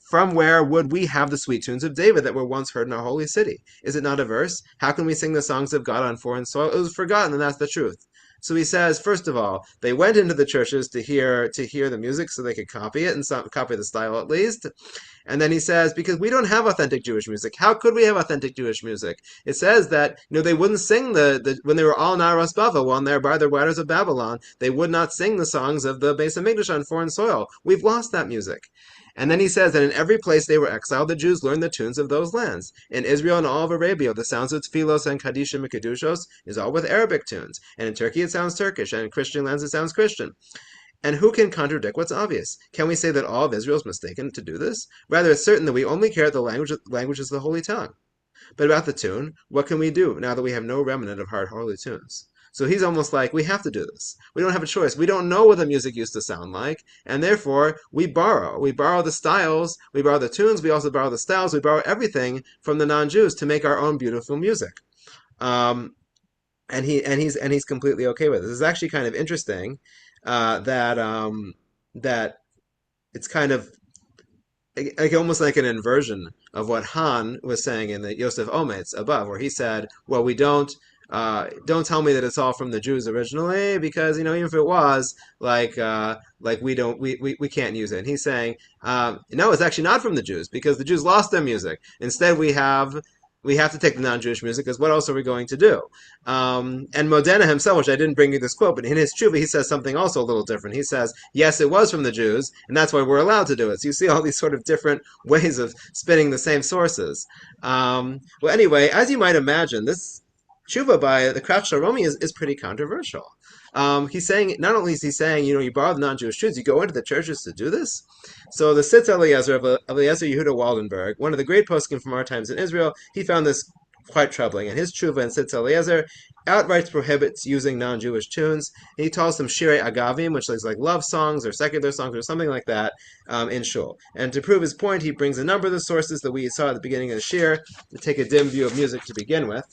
From where would we have the sweet tunes of David that were once heard in our holy city? Is it not a verse? How can we sing the songs of God on foreign soil? It was forgotten, and that's the truth." So he says, first of all, they went into the churches to hear the music so they could copy it and copy the style at least. And then he says, because we don't have authentic Jewish music. How could we have authentic Jewish music? It says that they wouldn't sing when they were all Naras Bavel, on there by the waters of Babylon, they would not sing the songs of the Beis Hamikdash on foreign soil. We've lost that music. And then he says that in every place they were exiled, the Jews learned the tunes of those lands. In Israel and all of Arabia, the sounds of tefillos and kadishim and kedushos is all with Arabic tunes. And in Turkey, it sounds Turkish. And in Christian lands, it sounds Christian. And who can contradict what's obvious? Can we say that all of Israel is mistaken to do this? Rather, it's certain that we only care that the language is the holy tongue. But about the tune, what can we do now that we have no remnant of hard holy tunes? So he's almost like, we have to do this. We don't have a choice. We don't know what the music used to sound like, and therefore we borrow. We borrow the styles, we borrow the tunes, we also borrow the styles, we borrow everything from the non-Jews to make our own beautiful music. And he's completely okay with it. This is actually kind of interesting that it's kind of like almost like an inversion of what Han was saying in the Yosef Ometz above, where he said, "Well, we don't tell me that it's all from the Jews originally, because even if it was, like we can't use it." And he's saying, no, it's actually not from the Jews, because the Jews lost their music. Instead, we have to take the non-Jewish music, because what else are we going to do? And Modena himself, which I didn't bring you this quote, but in his tshuva, he says something also a little different. He says, yes, it was from the Jews, and that's why we're allowed to do it. So you see all these sort of different ways of spinning the same sources. Well, anyway, as you might imagine, this tshuva by the Krach Sharomi is pretty controversial. He's saying, not only is he saying, you borrow the non-Jewish Jews, you go into the churches to do this. So the Sitz Eliezer of Eliezer Yehuda Waldenberg, one of the great poskim from our times in Israel, he found this quite troubling. And his tshuva in Sitz Eliezer outright prohibits using non-Jewish tunes. He calls them shirei agavim, which is like love songs or secular songs or something like that, in shul. And to prove his point, he brings a number of the sources that we saw at the beginning of the shir to take a dim view of music to begin with.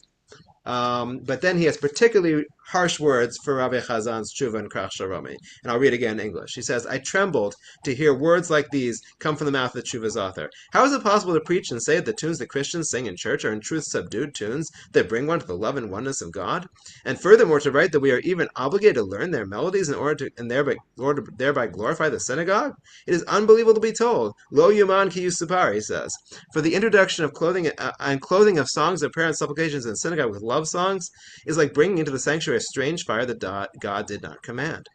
But then he has particularly harsh words for Rabbi Chazan's tshuva and Krach Sharomi. And I'll read again in English. He says, I trembled to hear words like these come from the mouth of the tshuva's author. How is it possible to preach and say that the tunes that Christians sing in church are in truth subdued tunes that bring one to the love and oneness of God? And furthermore, to write that we are even obligated to learn their melodies in order to thereby glorify the synagogue? It is unbelievable to be told. Lo yuman ki yusupar, he says. For the introduction of clothing of songs of prayer and supplications in the synagogue with love songs is like bringing into the sanctuary a strange fire that God did not command.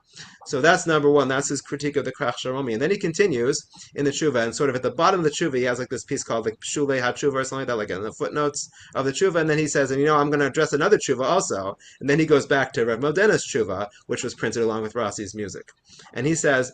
So that's number one. That's his critique of the Krach Sharomi. And then he continues in the tshuva, and sort of at the bottom of the tshuva, he has like this piece called like Shulei HaTshuva or something like that, like in the footnotes of the tshuva. And then he says, and I'm going to address another tshuva also. And then he goes back to Rav Modena's tshuva, which was printed along with Rossi's music. And he says,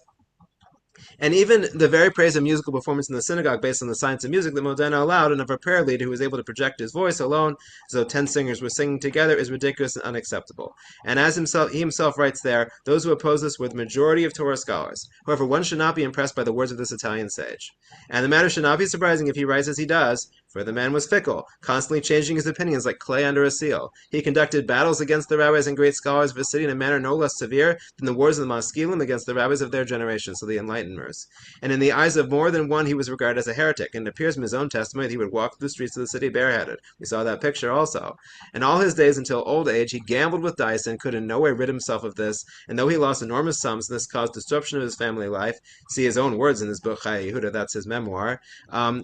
and even the very praise of musical performance in the synagogue based on the science of music that Modena allowed, and of a prayer leader who was able to project his voice alone as though 10 singers were singing together, is ridiculous and unacceptable. And as he himself writes there, those who oppose this were the majority of Torah scholars. However, one should not be impressed by the words of this Italian sage. And the matter should not be surprising if he writes as he does, for the man was fickle, constantly changing his opinions like clay under a seal. He conducted battles against the rabbis and great scholars of his city in a manner no less severe than the wars of the Maskilim against the rabbis of their generation, so the Enlighteners. And in the eyes of more than one, he was regarded as a heretic, and it appears from his own testimony that he would walk through the streets of the city bareheaded. We saw that picture also. And all his days until old age, he gambled with dice and could in no way rid himself of this, and though he lost enormous sums, and this caused disruption of his family life, see his own words in his book, Chai Yehuda, that's his memoir,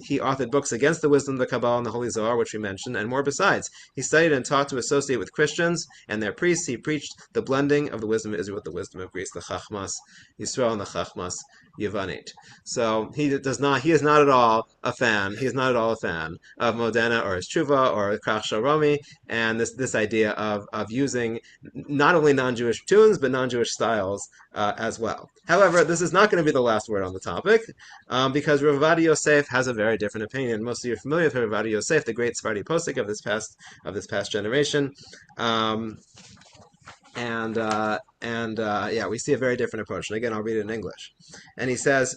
he authored books against the wisdom of the Kabbalah and the Holy Zohar, which we mentioned, and more besides. He studied and taught to associate with Christians and their priests. He preached the blending of the wisdom of Israel with the wisdom of Greece, the Chachmas Yisrael and the Chachmas Yevanit. So he is not at all a fan. He is not at all a fan of Modena or his tshuva or Krach Sharomi, and this idea of using not only non-Jewish tunes but non-Jewish styles as well. However, this is not going to be the last word on the topic, because Rav Ovadia Yosef has a very different opinion. Most of you are familiar with Rav Ovadia Yosef, the great Sephardi posek of this past generation. We see a very different approach. And again, I'll read it in English. And he says,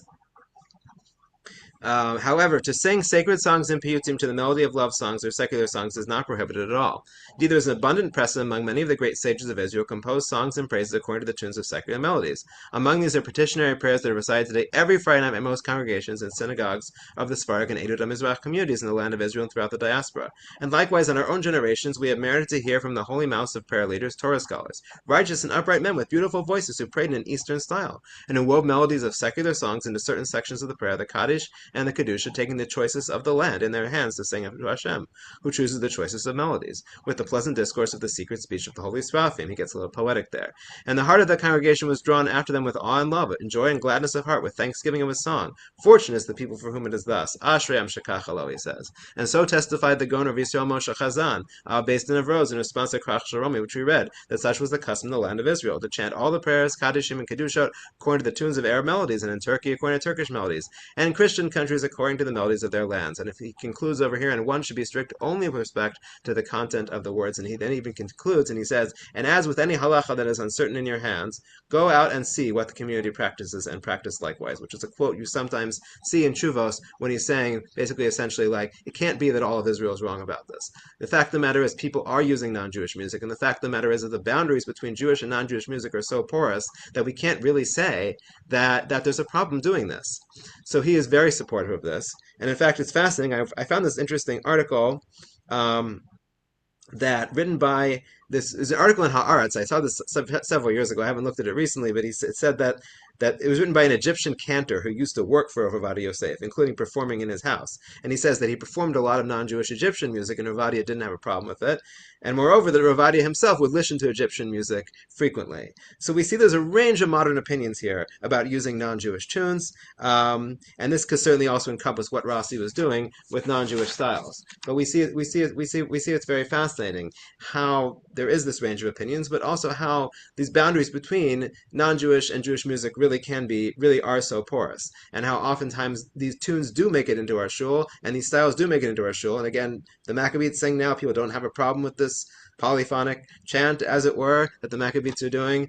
however, to sing sacred songs in piyutim to the melody of love songs or secular songs is not prohibited at all. Indeed, there is an abundant precedent among many of the great sages of Israel composed songs and praises according to the tunes of secular melodies. Among these are petitionary prayers that are recited today every Friday night in most congregations and synagogues of the Sephardic and Edut HaMizrach communities in the land of Israel and throughout the diaspora. And likewise, in our own generations, we have merited to hear from the holy mouths of prayer leaders, Torah scholars, righteous and upright men with beautiful voices who prayed in an Eastern style, and who wove melodies of secular songs into certain sections of the prayer, the Kaddish, and the Kedusha, taking the choicest of the land in their hands to sing to Hashem, who chooses the choicest of melodies, with the pleasant discourse of the secret speech of the holy Seraphim. He gets a little poetic there. And the heart of the congregation was drawn after them with awe and love, in joy and gladness of heart, with thanksgiving and with song. Fortunate is the people for whom it is thus. Ashreim shekachalo, he says. And so testified the Gaon of Yisrael Moshe Chazan, based in Avrose, in response to Krach Shalomi, which we read, that such was the custom in the land of Israel, to chant all the prayers, Kaddishim and Kedushot, according to the tunes of Arab melodies, and in Turkey according to Turkish melodies, and in Christian countries according to the melodies of their lands. And if he concludes over here, and one should be strict only with respect to the content of the words, and he then even concludes, and he says, and as with any halacha that is uncertain in your hands, go out and see what the community practices and practice likewise, which is a quote you sometimes see in Chuvos when he's saying, basically, essentially, like, it can't be that all of Israel is wrong about this. The fact of the matter is people are using non-Jewish music, and the fact of the matter is that the boundaries between Jewish and non-Jewish music are so porous that we can't really say that there's a problem doing this. So he is very supportive of this. And in fact, it's fascinating. I found this interesting article that written by, this is an article in Haaretz. I saw this several years ago. I haven't looked at it recently, but it said that it was written by an Egyptian cantor who used to work for Rav Yosef, including performing in his house. And he says that he performed a lot of non-Jewish Egyptian music, and Rav didn't have a problem with it. And moreover, that Rav himself would listen to Egyptian music frequently. So we see there's a range of modern opinions here about using non-Jewish tunes, and this could certainly also encompass what Rossi was doing with non-Jewish styles. But we see it's very fascinating how there is this range of opinions, but also how these boundaries between non-Jewish and Jewish music really are so porous, and how oftentimes these tunes do make it into our shul, and these styles do make it into our shul. And again, the Maccabees sing now. People don't have a problem with this polyphonic chant, as it were, that the Maccabees are doing.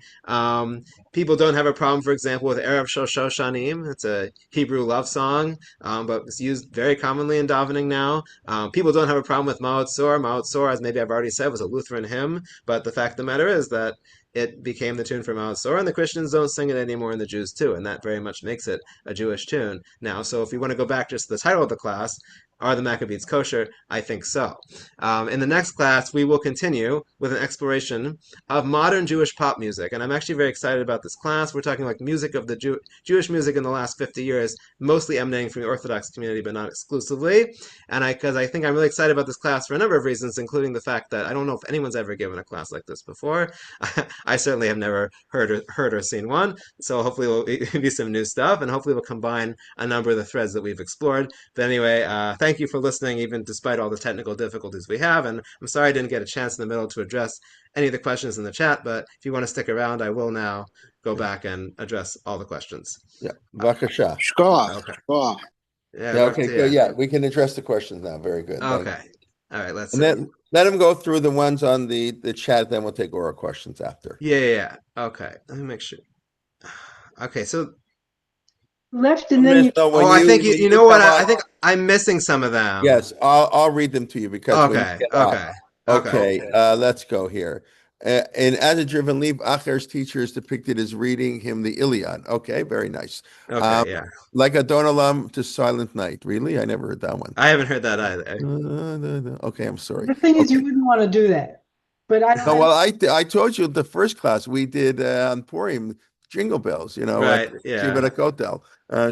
People don't have a problem, for example, with Erev Shoshanim. It's a Hebrew love song, but it's used very commonly in davening now. People don't have a problem with Ma'od Sor. Ma'od Sor, as maybe I've already said, was a Lutheran hymn, but the fact of the matter is that it became the tune for Ma'od Sor, and the Christians don't sing it anymore, and the Jews too, and that very much makes it a Jewish tune now. So if you want to go back just to the title of the class, are the Maccabees kosher? I think so. In the next class, we will continue with an exploration of modern Jewish pop music, and I'm actually very excited about this class. We're talking like music of the Jewish music in the last 50 years, mostly emanating from the Orthodox community, but not exclusively. And because I think I'm really excited about this class for a number of reasons, including the fact that I don't know if anyone's ever given a class like this before. I certainly have never heard or seen one. So hopefully it will be some new stuff, and hopefully we'll combine a number of the threads that we've explored. But anyway, thank you for listening, even despite all the technical difficulties we have. And I'm sorry I didn't get a chance in the middle to address any of the questions in the chat, but if you want to stick around, I will now go back and address all the questions. Yeah, Bakasha. Shkoch. Yeah, Okay, good. Yeah, we can address the questions now. Very good. Okay. All right, let's and see. then let him go through the ones on the chat, then we'll take oral questions after. Yeah. Okay, let me make sure. Okay, so Left and then I think you know what? I think I'm missing some of them. Yes, I'll read them to you because Okay. Let's go here. And as a driven leap, Acher's teacher is depicted as reading him the Iliad. Okay, very nice. Okay, yeah. Like Adon Olam to Silent Night. Really? I never heard that one. I haven't heard that either. Okay, I'm sorry. the thing is, you wouldn't want to do that. But No, well, I told you the first class we did on Purim, Jingle Bells, Right, yeah. Shiva Kotel,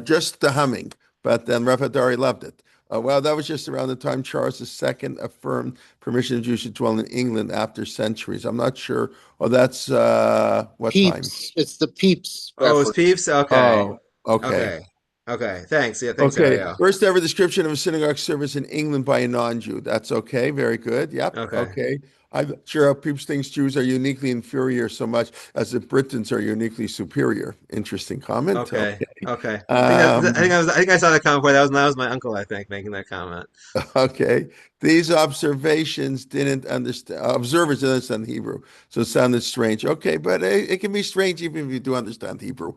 just the humming. But then Rav Hadari loved it. Well, that was just around the time Charles II affirmed permission of Jews to dwell in England after centuries. I'm not sure. Oh, that's what Peeps. time? It's the Peeps. Oh, it's Peeps? Okay. Oh, okay. Okay. Thanks. Yeah, thanks, Okay. Ariel. First ever description of a synagogue service in England by a non-Jew. That's okay. Very good. Yep. Okay. I'm sure how Peeps thinks Jews are uniquely inferior so much as the Britons are uniquely superior. Interesting comment. Okay. I think I saw that comment before. That was my uncle, I think, making that comment. Okay. These observations observers didn't understand Hebrew, so it sounded strange. Okay, but it can be strange even if you do understand Hebrew.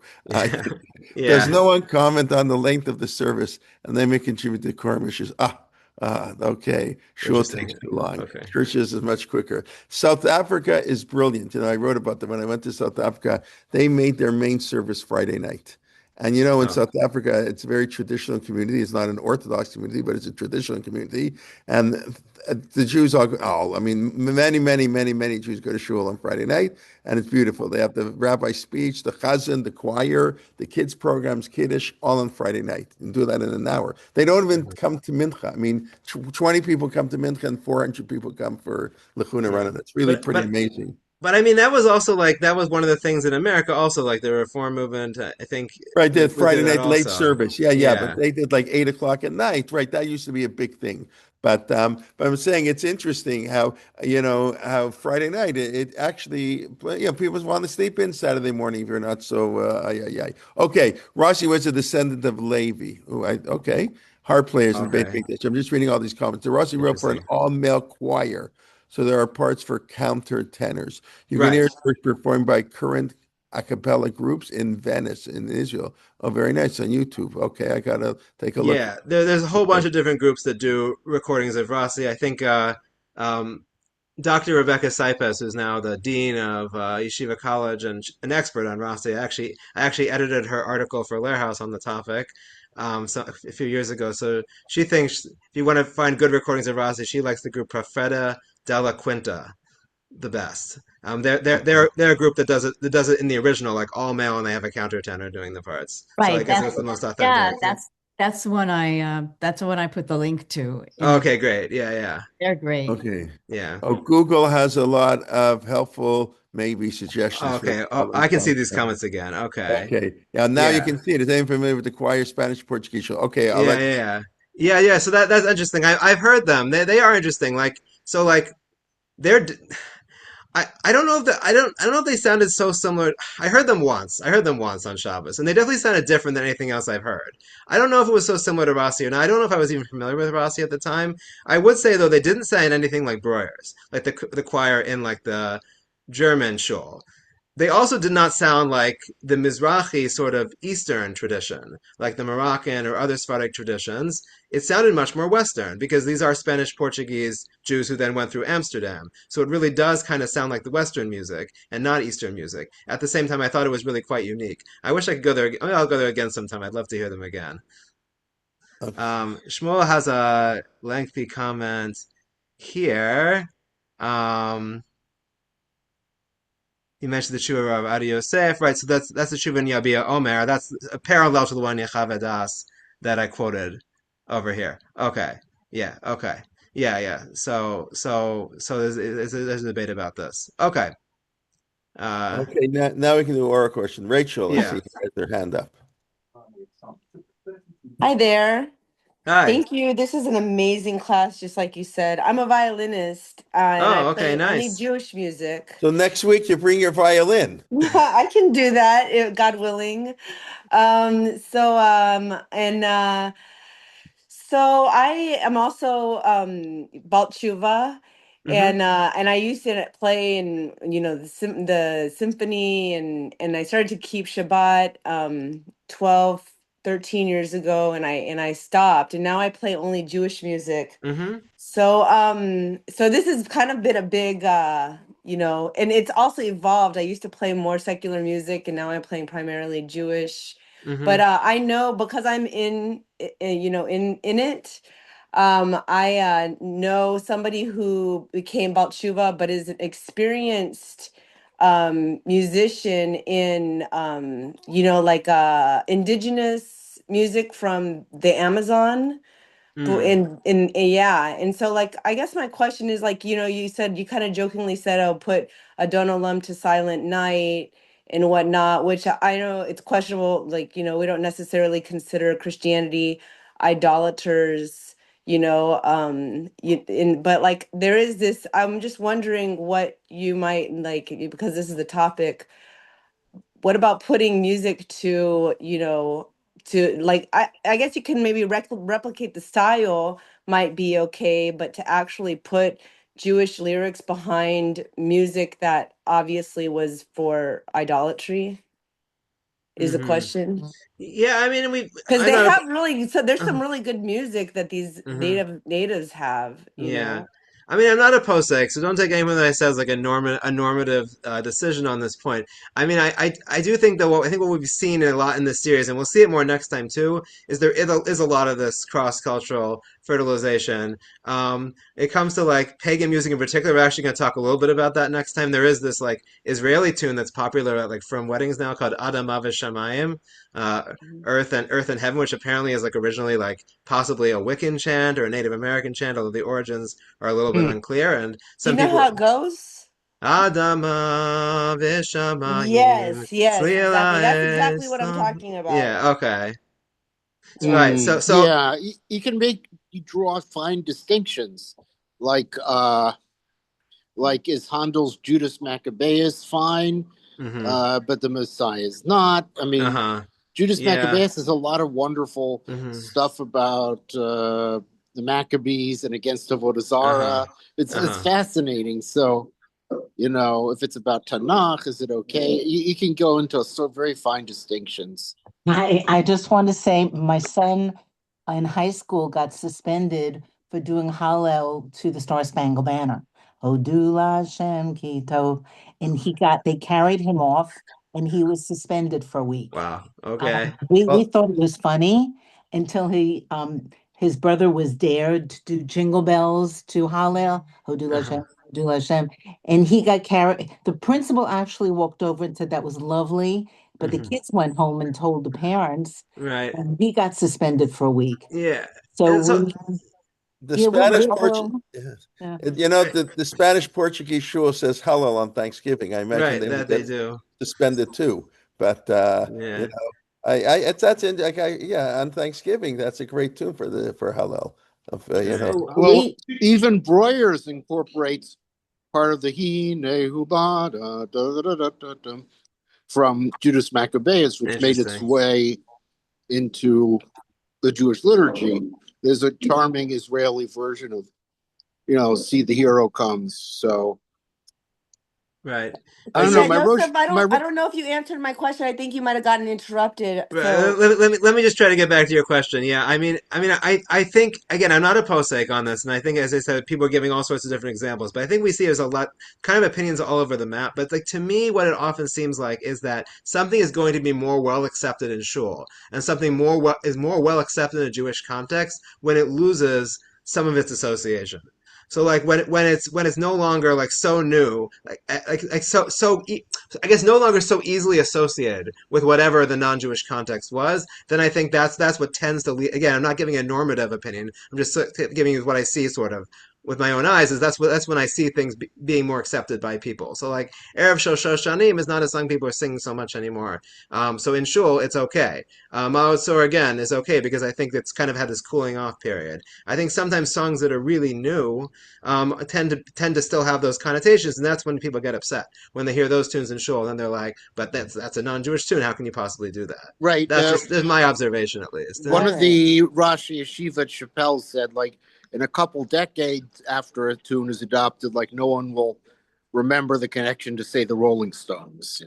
There's no one comment on the length of the service, and they may contribute to quorum issues. Okay. Shul takes too long. Okay. Churches is much quicker. South Africa is brilliant. I wrote about them when I went to South Africa. They made their main service Friday night. And in Oh, South Africa, it's a very traditional community. It's not an Orthodox community, but it's a traditional community. And the Jews I mean, many, many, many, many Jews go to shul on Friday night, and it's beautiful. They have the rabbi speech, the chazan, the choir, the kids programs, kiddush, all on Friday night, and do that in an hour. They don't even come to mincha. I mean, 20 people come to mincha, and 400 people come for lechuna yeah. rana. It's really But pretty but amazing. but I mean, that was also like that was one of the things in America. Also, like the reform movement. I think Right, we did we Friday did that night late also. service. Yeah, yeah, but Yeah. they did like 8 o'clock at night. Right, that used to be a big thing. But I'm saying it's interesting how how Friday night it actually people want to sleep in Saturday morning if you're not so Okay, Rashi was a descendant of Levi. Okay, harp players in Beit Okay. Mikdash. I'm just reading all these comments. The Rashi wrote for an Interesting. all-male choir, so there are parts for countertenors. You can hear Right. it performed by current a cappella groups in Venice, in Israel. Oh, very nice on YouTube. Okay, I gotta take a look. Yeah. There's a whole bunch Okay. of different groups that do recordings of Rossi. I think um, Dr. Rebecca Sipes, who's now the dean of Yeshiva College and an expert on Rossi. I actually edited her article for Lehrhouse on the topic a few years ago. So she thinks if you want to find good recordings of Rossi, she likes the group Profeta della Quinta the best. They're a group that does it in the original, like all male, and they have a countertenor doing the parts. So I Right, guess that's, that's the most yeah, authentic. That's the one I put the link to in the, Okay, great. Yeah, yeah, they're great. Okay. yeah. Oh, Google has a lot of helpful maybe suggestions for Okay. Oh, following I can see songs. these comments again. Okay. Okay. Yeah, now you Yeah. can see it. Is anyone familiar with the choir Spanish Portuguese show? Okay, I'll Yeah, let yeah, yeah. Yeah, yeah. So that's interesting. I've heard them. They are interesting. Like so, like they're. I don't know if I don't know if they sounded so similar. I heard them once. I heard them once on Shabbos, and they definitely sounded different than anything else I've heard. I don't know if it was so similar to Rossi or not. I don't know if I was even familiar with Rossi at the time. I would say though they didn't sound anything like Breuer's, like the choir in like the German shul. They also did not sound like the Mizrahi sort of Eastern tradition, like the Moroccan or other Sephardic traditions. It sounded much more Western because these are Spanish Portuguese Jews who then went through Amsterdam. So it really does kind of sound like the Western music and not Eastern music. At the same time, I thought it was really quite unique. I wish I could go there. I'll go there again sometime. I'd love to hear them again. Shmuel has a lengthy comment here. Um, You mentioned the Shuvah of Adi Yosef, right? So that's the Shuvah in Yabia Omer. That's a parallel to the one Yechavedas that I quoted over here. Okay, yeah, okay, yeah, yeah. So there's a debate about this. Okay, uh, Okay, now we can do oral question. Rachel, I see yeah. has their hand up. Hi there. Hi. Thank you. This is an amazing class, just like you said. I'm a violinist, and I Oh, okay, play only nice. Jewish music. So next week you bring your violin. I can do that, God willing. So I am also Balt Tshuva, Mm-hmm. and I used to play in the symphony, and I started to keep Shabbat 12, 13 years ago, and I stopped, and now I play only Jewish music. Mm-hmm. So this has kind of been a big and it's also evolved. I used to play more secular music, and now I'm playing primarily Jewish. But Mm-hmm. I know because I'm in it. I know somebody who became Balt Tshuva, but is an experienced musician in indigenous music from the Amazon. Mm. Yeah, and so like I guess my question is like, you said, you kind of jokingly said, "Oh, put Adon Olam to Silent Night and whatnot," which I know it's questionable. Like, we don't necessarily consider Christianity idolaters, but like there is this. I'm just wondering what you might like, because this is the topic. What about putting music to, to like, I guess you can maybe replicate the style might be okay, but to actually put Jewish lyrics behind music that obviously was for idolatry is a Mm-hmm. question. Yeah, I mean, Because I'm they not have really, so there's a. some really good music that these Mm-hmm. natives have, Yeah. I mean, I'm not a posek, so don't take anything that I say as like a normative decision on this point. I mean, I do think that I think what we've seen a lot in this series, and we'll see it more next time too, is is a lot of this cross-cultural fertilization. It comes to like pagan music in particular. We're actually going to talk a little bit about that next time. There is this like Israeli tune that's popular at like from weddings now called Adam Shamayim, uh, Mhm. Earth and Heaven, which apparently is like originally like possibly a Wiccan chant or a Native American chant, although the origins are a little bit Hmm. unclear. And Do you some know how it people, goes? Adama Vishamayim Yes, yes, exactly. That's Tzlila exactly what I'm Esam. talking about. Yeah, okay. Right. Mm, So yeah, you can make you draw fine distinctions, like is Handel's Judas Maccabeus fine, hmm but the Messiah is not. I mean, uh-huh. Judas Yeah. Maccabeus has a lot of wonderful hmm stuff about the Maccabees and against Avodah Uh-huh. Zarah. It's Uh-huh. fascinating. So if it's about Tanakh, is it okay? You can go into very fine distinctions. I just want to say my son in high school got suspended for doing Hallel to the Star Spangled Banner. Odula Hashem Kito. And they carried him off and he was suspended for a week. Wow. Okay. We Well, thought it was funny until his brother was dared to do Jingle Bells to Hallel, Odula Uh-huh. Hashem, Odula Hashem. And he got carried. The principal actually walked over and said that was lovely, but the hmm kids went home and told the parents, Right. and he got suspended for a week. Yeah. So And so we, the yeah, Spanish we'll, Portuguese, yes. yeah. right, The Spanish Portuguese shul says Hallel on Thanksgiving. I imagine right, they would that they get do. suspended too. But you Yeah. know, it's that's in like yeah, on Thanksgiving, that's a great tune for Hallel. Of Right. Well, even Breuer's incorporates part of the He Nehubada from Judas Maccabeus, which made its Interesting. way into the Jewish liturgy. There's a charming Israeli version of, See the Hero Comes. So Right. I I don't know. Yeah, see. My Joseph, Rosh, my I don't know if you answered my question. I think you might have gotten interrupted. Right. So Let me just try to get back to your question. Yeah, I think again, I'm not a posek on this, and I think, as I said, people are giving all sorts of different examples, but I think we see there's a lot kind of opinions all over the map. But like to me, what it often seems like is that something is going to be more well accepted in shul, and something is more well accepted in a Jewish context when it loses some of its association. So like when it's no longer like so new, like I guess no longer so easily associated with whatever the non-Jewish context was, then I think that's what tends to lead. Again, I'm not giving a normative opinion. I'm just giving you what I see sort of with my own eyes. Is that's when I see things being more accepted by people. So like Erev Shoshanim is not a song people are singing so much anymore. So in shul it's okay. Ma'od Sor again is okay because I think it's kind of had this cooling off period. I think sometimes songs that are really new tend to still have those connotations, and that's when people get upset when they hear those tunes in shul. Then they're like, "But that's a non-Jewish tune. How can you possibly do that?" right. That's my observation, at least. One all of right. the Rosh Yeshiva at Chappelle said, like, in a couple decades after a tune is adopted, like, no one will remember the connection to, say, the Rolling Stones.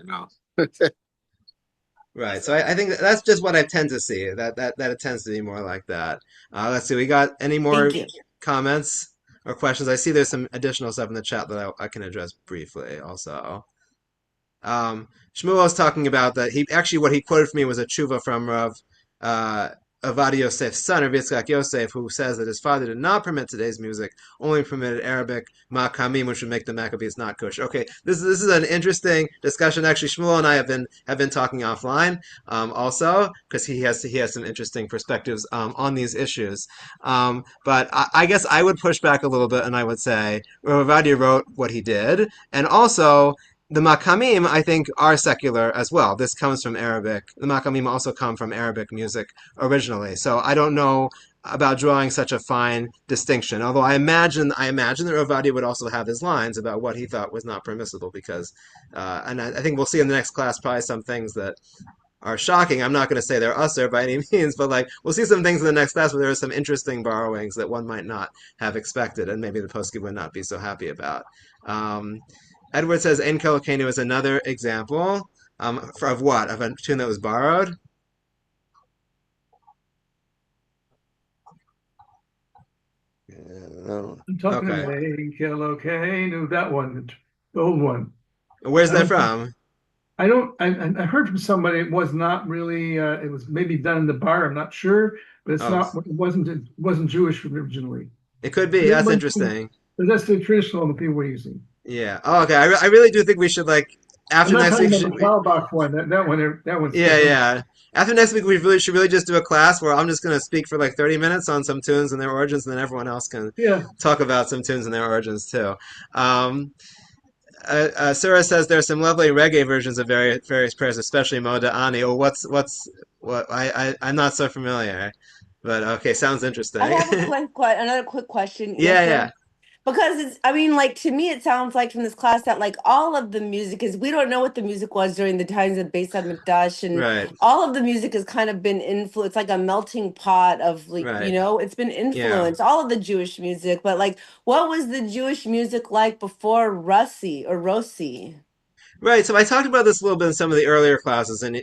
Right. So I think that's just what I tend to see. That it tends to be more like that. Let's see. We got any more Thank you. comments or questions? I see there's some additional stuff in the chat that I can address briefly also. Shmuel was talking about that he actually what he quoted for me was a tshuva from Rav uh, Avad Yosef's son, Rav Yitzchak Yosef, who says that his father did not permit today's music, only permitted Arabic makamim, which would make the Maccabees not kosher. Okay, this is an interesting discussion. Actually, Shmuel and I have been talking offline also because he has some interesting perspectives on these issues. But I guess I would push back a little bit, and I would say Rav Avadia wrote what he did, and also the makamim, I think, are secular as well. This comes from Arabic. The makamim also come from Arabic music originally. So I don't know about drawing such a fine distinction. Although I imagine that Ravadi would also have his lines about what he thought was not permissible because, and I think we'll see in the next class probably some things that are shocking. I'm not going to say they're usher by any means, but like we'll see some things in the next class where there are some interesting borrowings that one might not have expected, and maybe the postscript would not be so happy about. Um, Edward says En Kolokenu is another example of what? Of a tune that was borrowed? yeah, Okay. That one, the old one. Where's I that don't think, from? I don't, I heard from somebody it was not really, it was maybe done in the bar, I'm not sure, but Oh, it wasn't Jewish originally. it could be. But it That's went, interesting. but that's the traditional one that people were using. Yeah. Oh, okay. I really do think we should like I'm after not next talking week. about the flower box one, that one's Yeah, different. yeah. After next week, we really should really just do a class where I'm just going to speak for like 30 minutes on some tunes and their origins, and then everyone else can Yeah. talk about some tunes and their origins too. Um, Sarah says there are some lovely reggae versions of various prayers, especially Moda Ani. Oh, what? I'm not so familiar, but okay, sounds I interesting. have another quick question, Yeah, Yosef. yeah, Because I mean, like to me, it sounds like from this class that like all of the music is we don't know what the music was during the times of Beis Hamikdash, and right, all of the music has kind of been influenced, like a melting pot of like right, it's been yeah. influenced all of the Jewish music. But like, what was the Jewish music like before Russi or Rossi? Right. So I talked about this a little bit in some of the earlier classes, and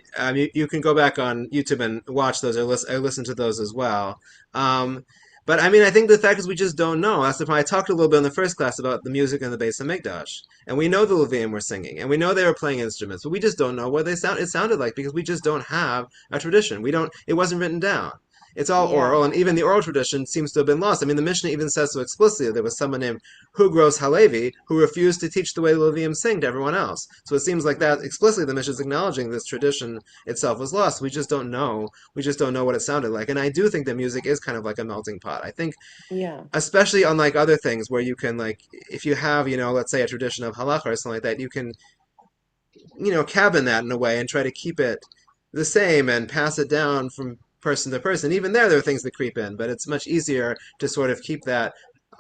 you can go back on YouTube and watch those or listen to those as well. Um, but I mean, I think the fact is we just don't know. That's the point. I talked a little bit in the first class about the music in the Beis Hamikdash, and we know the Levium were singing, and we know they were playing instruments, but we just don't know what it sounded like because we just don't have a tradition. We don't. It wasn't written down. It's all Yeah. oral, and even the oral tradition seems to have been lost. I mean, the Mishnah even says so explicitly. There was someone named Hugros Halevi who refused to teach the way the Levium sing to everyone else. So it seems like that explicitly the Mishnah is acknowledging this tradition itself was lost. We just don't know. We just don't know what it sounded like. And I do think that music is kind of like a melting pot. I think Yeah. especially unlike other things where you can like if you have, let's say a tradition of halacha or something like that, you can cabin that in a way and try to keep it the same and pass it down from person to person. Even there are things that creep in, but it's much easier to sort of keep that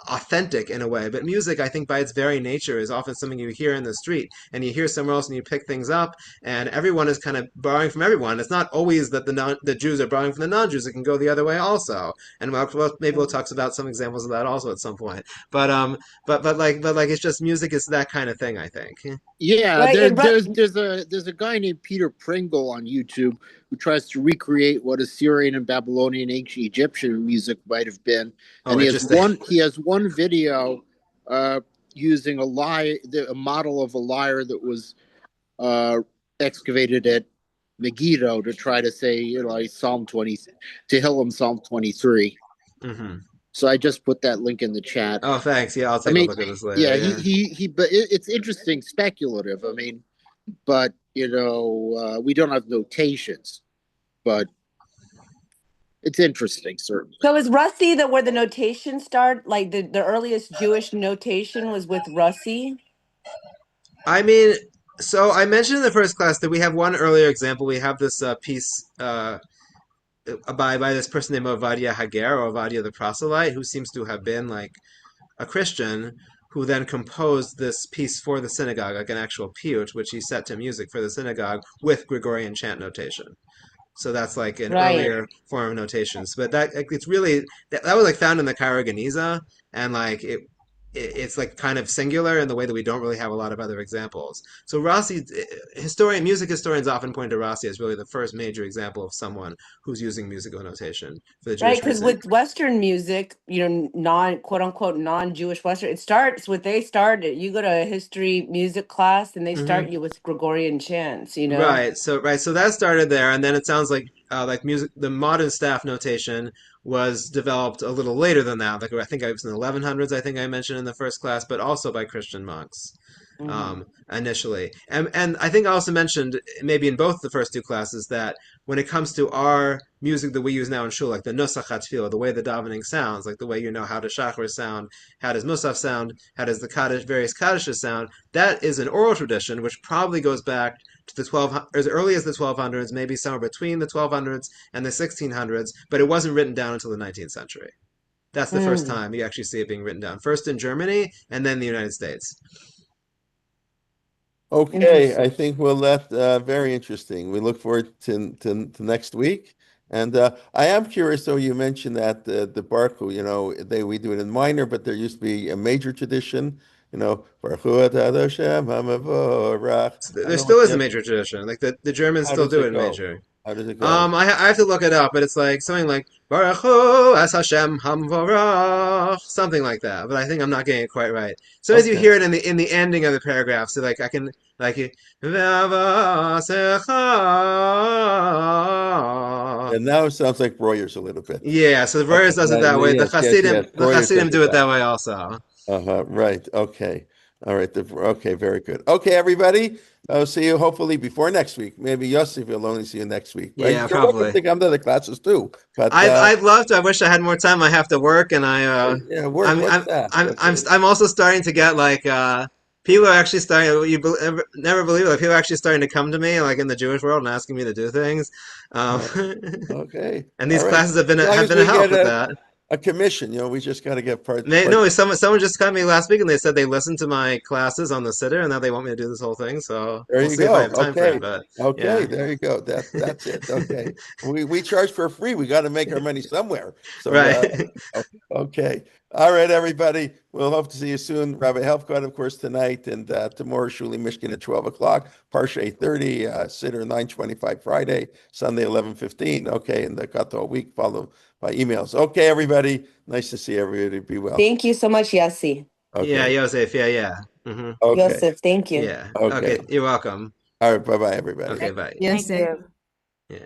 authentic in a way. But music, I think, by its very nature, is often something you hear in the street and you hear somewhere else and you pick things up, and everyone is kind of borrowing from everyone. It's not always that the Jews are borrowing from the non-Jews. It can go the other way also. And maybe we'll talk about some examples of that also at some point. But it's just music is that kind of thing, I think. Yeah, Right. there's a guy named Peter Pringle on YouTube who tries to recreate what Assyrian and Babylonian ancient Egyptian music might have been, Oh, and interesting. he has one video using a model of a lyre that was excavated at Megiddo to try to say like Psalm 20 Tehillim Psalm 23. Mm-hmm. So I just put that link in the chat. Oh, thanks. Yeah, I'll I take a mean, look at this later. yeah, Yeah. but it's interesting, speculative. I mean, but we don't have notations, but it's interesting, certainly. So is Russi where the notation start? Like the earliest Jewish notation was with Russi? I mean, so I mentioned in the first class that we have one earlier example. We have this piece by this person named Ovadia Hager or Ovadia the proselyte, who seems to have been like a Christian, who then composed this piece for the synagogue, like an actual piyut, which he set to music for the synagogue with Gregorian chant notation. So that's like an Right. earlier form of notations. But it's really that was like found in the Cairo Geniza, and like it's like kind of singular in the way that we don't really have a lot of other examples. So Rossi, music historians often point to Rossi as really the first major example of someone who's using musical notation for the Right, Jewish because music. with Western music, non quote unquote non-Jewish Western, it starts with they started. You go to a history music class and they Hmm. start you with Gregorian chants, Right. So that started there, and then it sounds like music. The modern staff notation was developed a little later than that. Like I think it was in the 1100s. I think I mentioned in the first class, but also by Christian monks Mhm. initially. And I think I also mentioned maybe in both the first two classes that when it comes to our music that we use now in shul, like the nusach hatfila, the way the davening sounds, like the way how does shachar sound, how does musaf sound, how does the various kaddishes sound, that is an oral tradition which probably goes back to the 12 as early as the 1200s, maybe somewhere between the 1200s and the 1600s, but it wasn't written down until the 19th century. That's the first Mm. time you actually see it being written down. First in Germany and then the United States. Okay, I Interesting. think very interesting. We look forward to next week. And I am curious, though, you mentioned that the Baruch, we do it in minor, but there used to be a major tradition, Baruch Hu atah Hashem hamavorach. So I there don't know still if is you a have, major tradition. Like the Germans how still does do it it in go? major. How does it go? I have to look it up, but it's like something like Baruch Hu Es Hashem Hamvorach, something like that. But I think I'm not getting it quite right. So as you Okay. hear it in the ending of the paragraph, so like I can like Ve'avasecha. And now it sounds like Royers a little bit. Yeah, so the Okay. Royals does it that way. Yes, yes, yes. The Royers does Hasidim it do it that that way. way also. Right. Okay. All right. Okay. Very good. Okay, everybody. I'll see you hopefully before next week. Maybe Yosef will only see you next week. But Yeah, you're welcome probably. to come to the classes too. But I'd love to. I wish I had more time. I have to work, and yeah, work. What's that? I'm also starting to get like people are actually starting. Never believe it. Like, people are actually starting to come to me, like in the Jewish world, and asking me to do things. Okay. And these All right. classes have As long as been a we help get with that. a commission, we just got to get part. No, someone just called me last week, and they said they listened to my classes on the sitter, and now they want me to do this whole thing. So There we'll you see if I go. have time for Okay. it. But Okay. yeah, There you go. That's it. Okay. We charge for free. We got to make our money somewhere. So right. okay. All right, everybody. We'll hope to see you soon. Rabbi Helfgott, of course, tonight, and tomorrow, Shuli Mishkin at 12 o'clock, Parsha 8:30, Siddur 9:25 Friday, Sunday 11:15. Okay, and got the whole week followed by emails. Okay, everybody. Nice to see everybody. Be well. Thank you so much, Yossi. Yeah, Okay. Yosef. Yeah. Mm-hmm. Okay. Yosef, thank you. Yeah. Okay. Okay. You're welcome. All right. Bye-bye, everybody. Okay. Bye. Yes, Thank you. Yeah.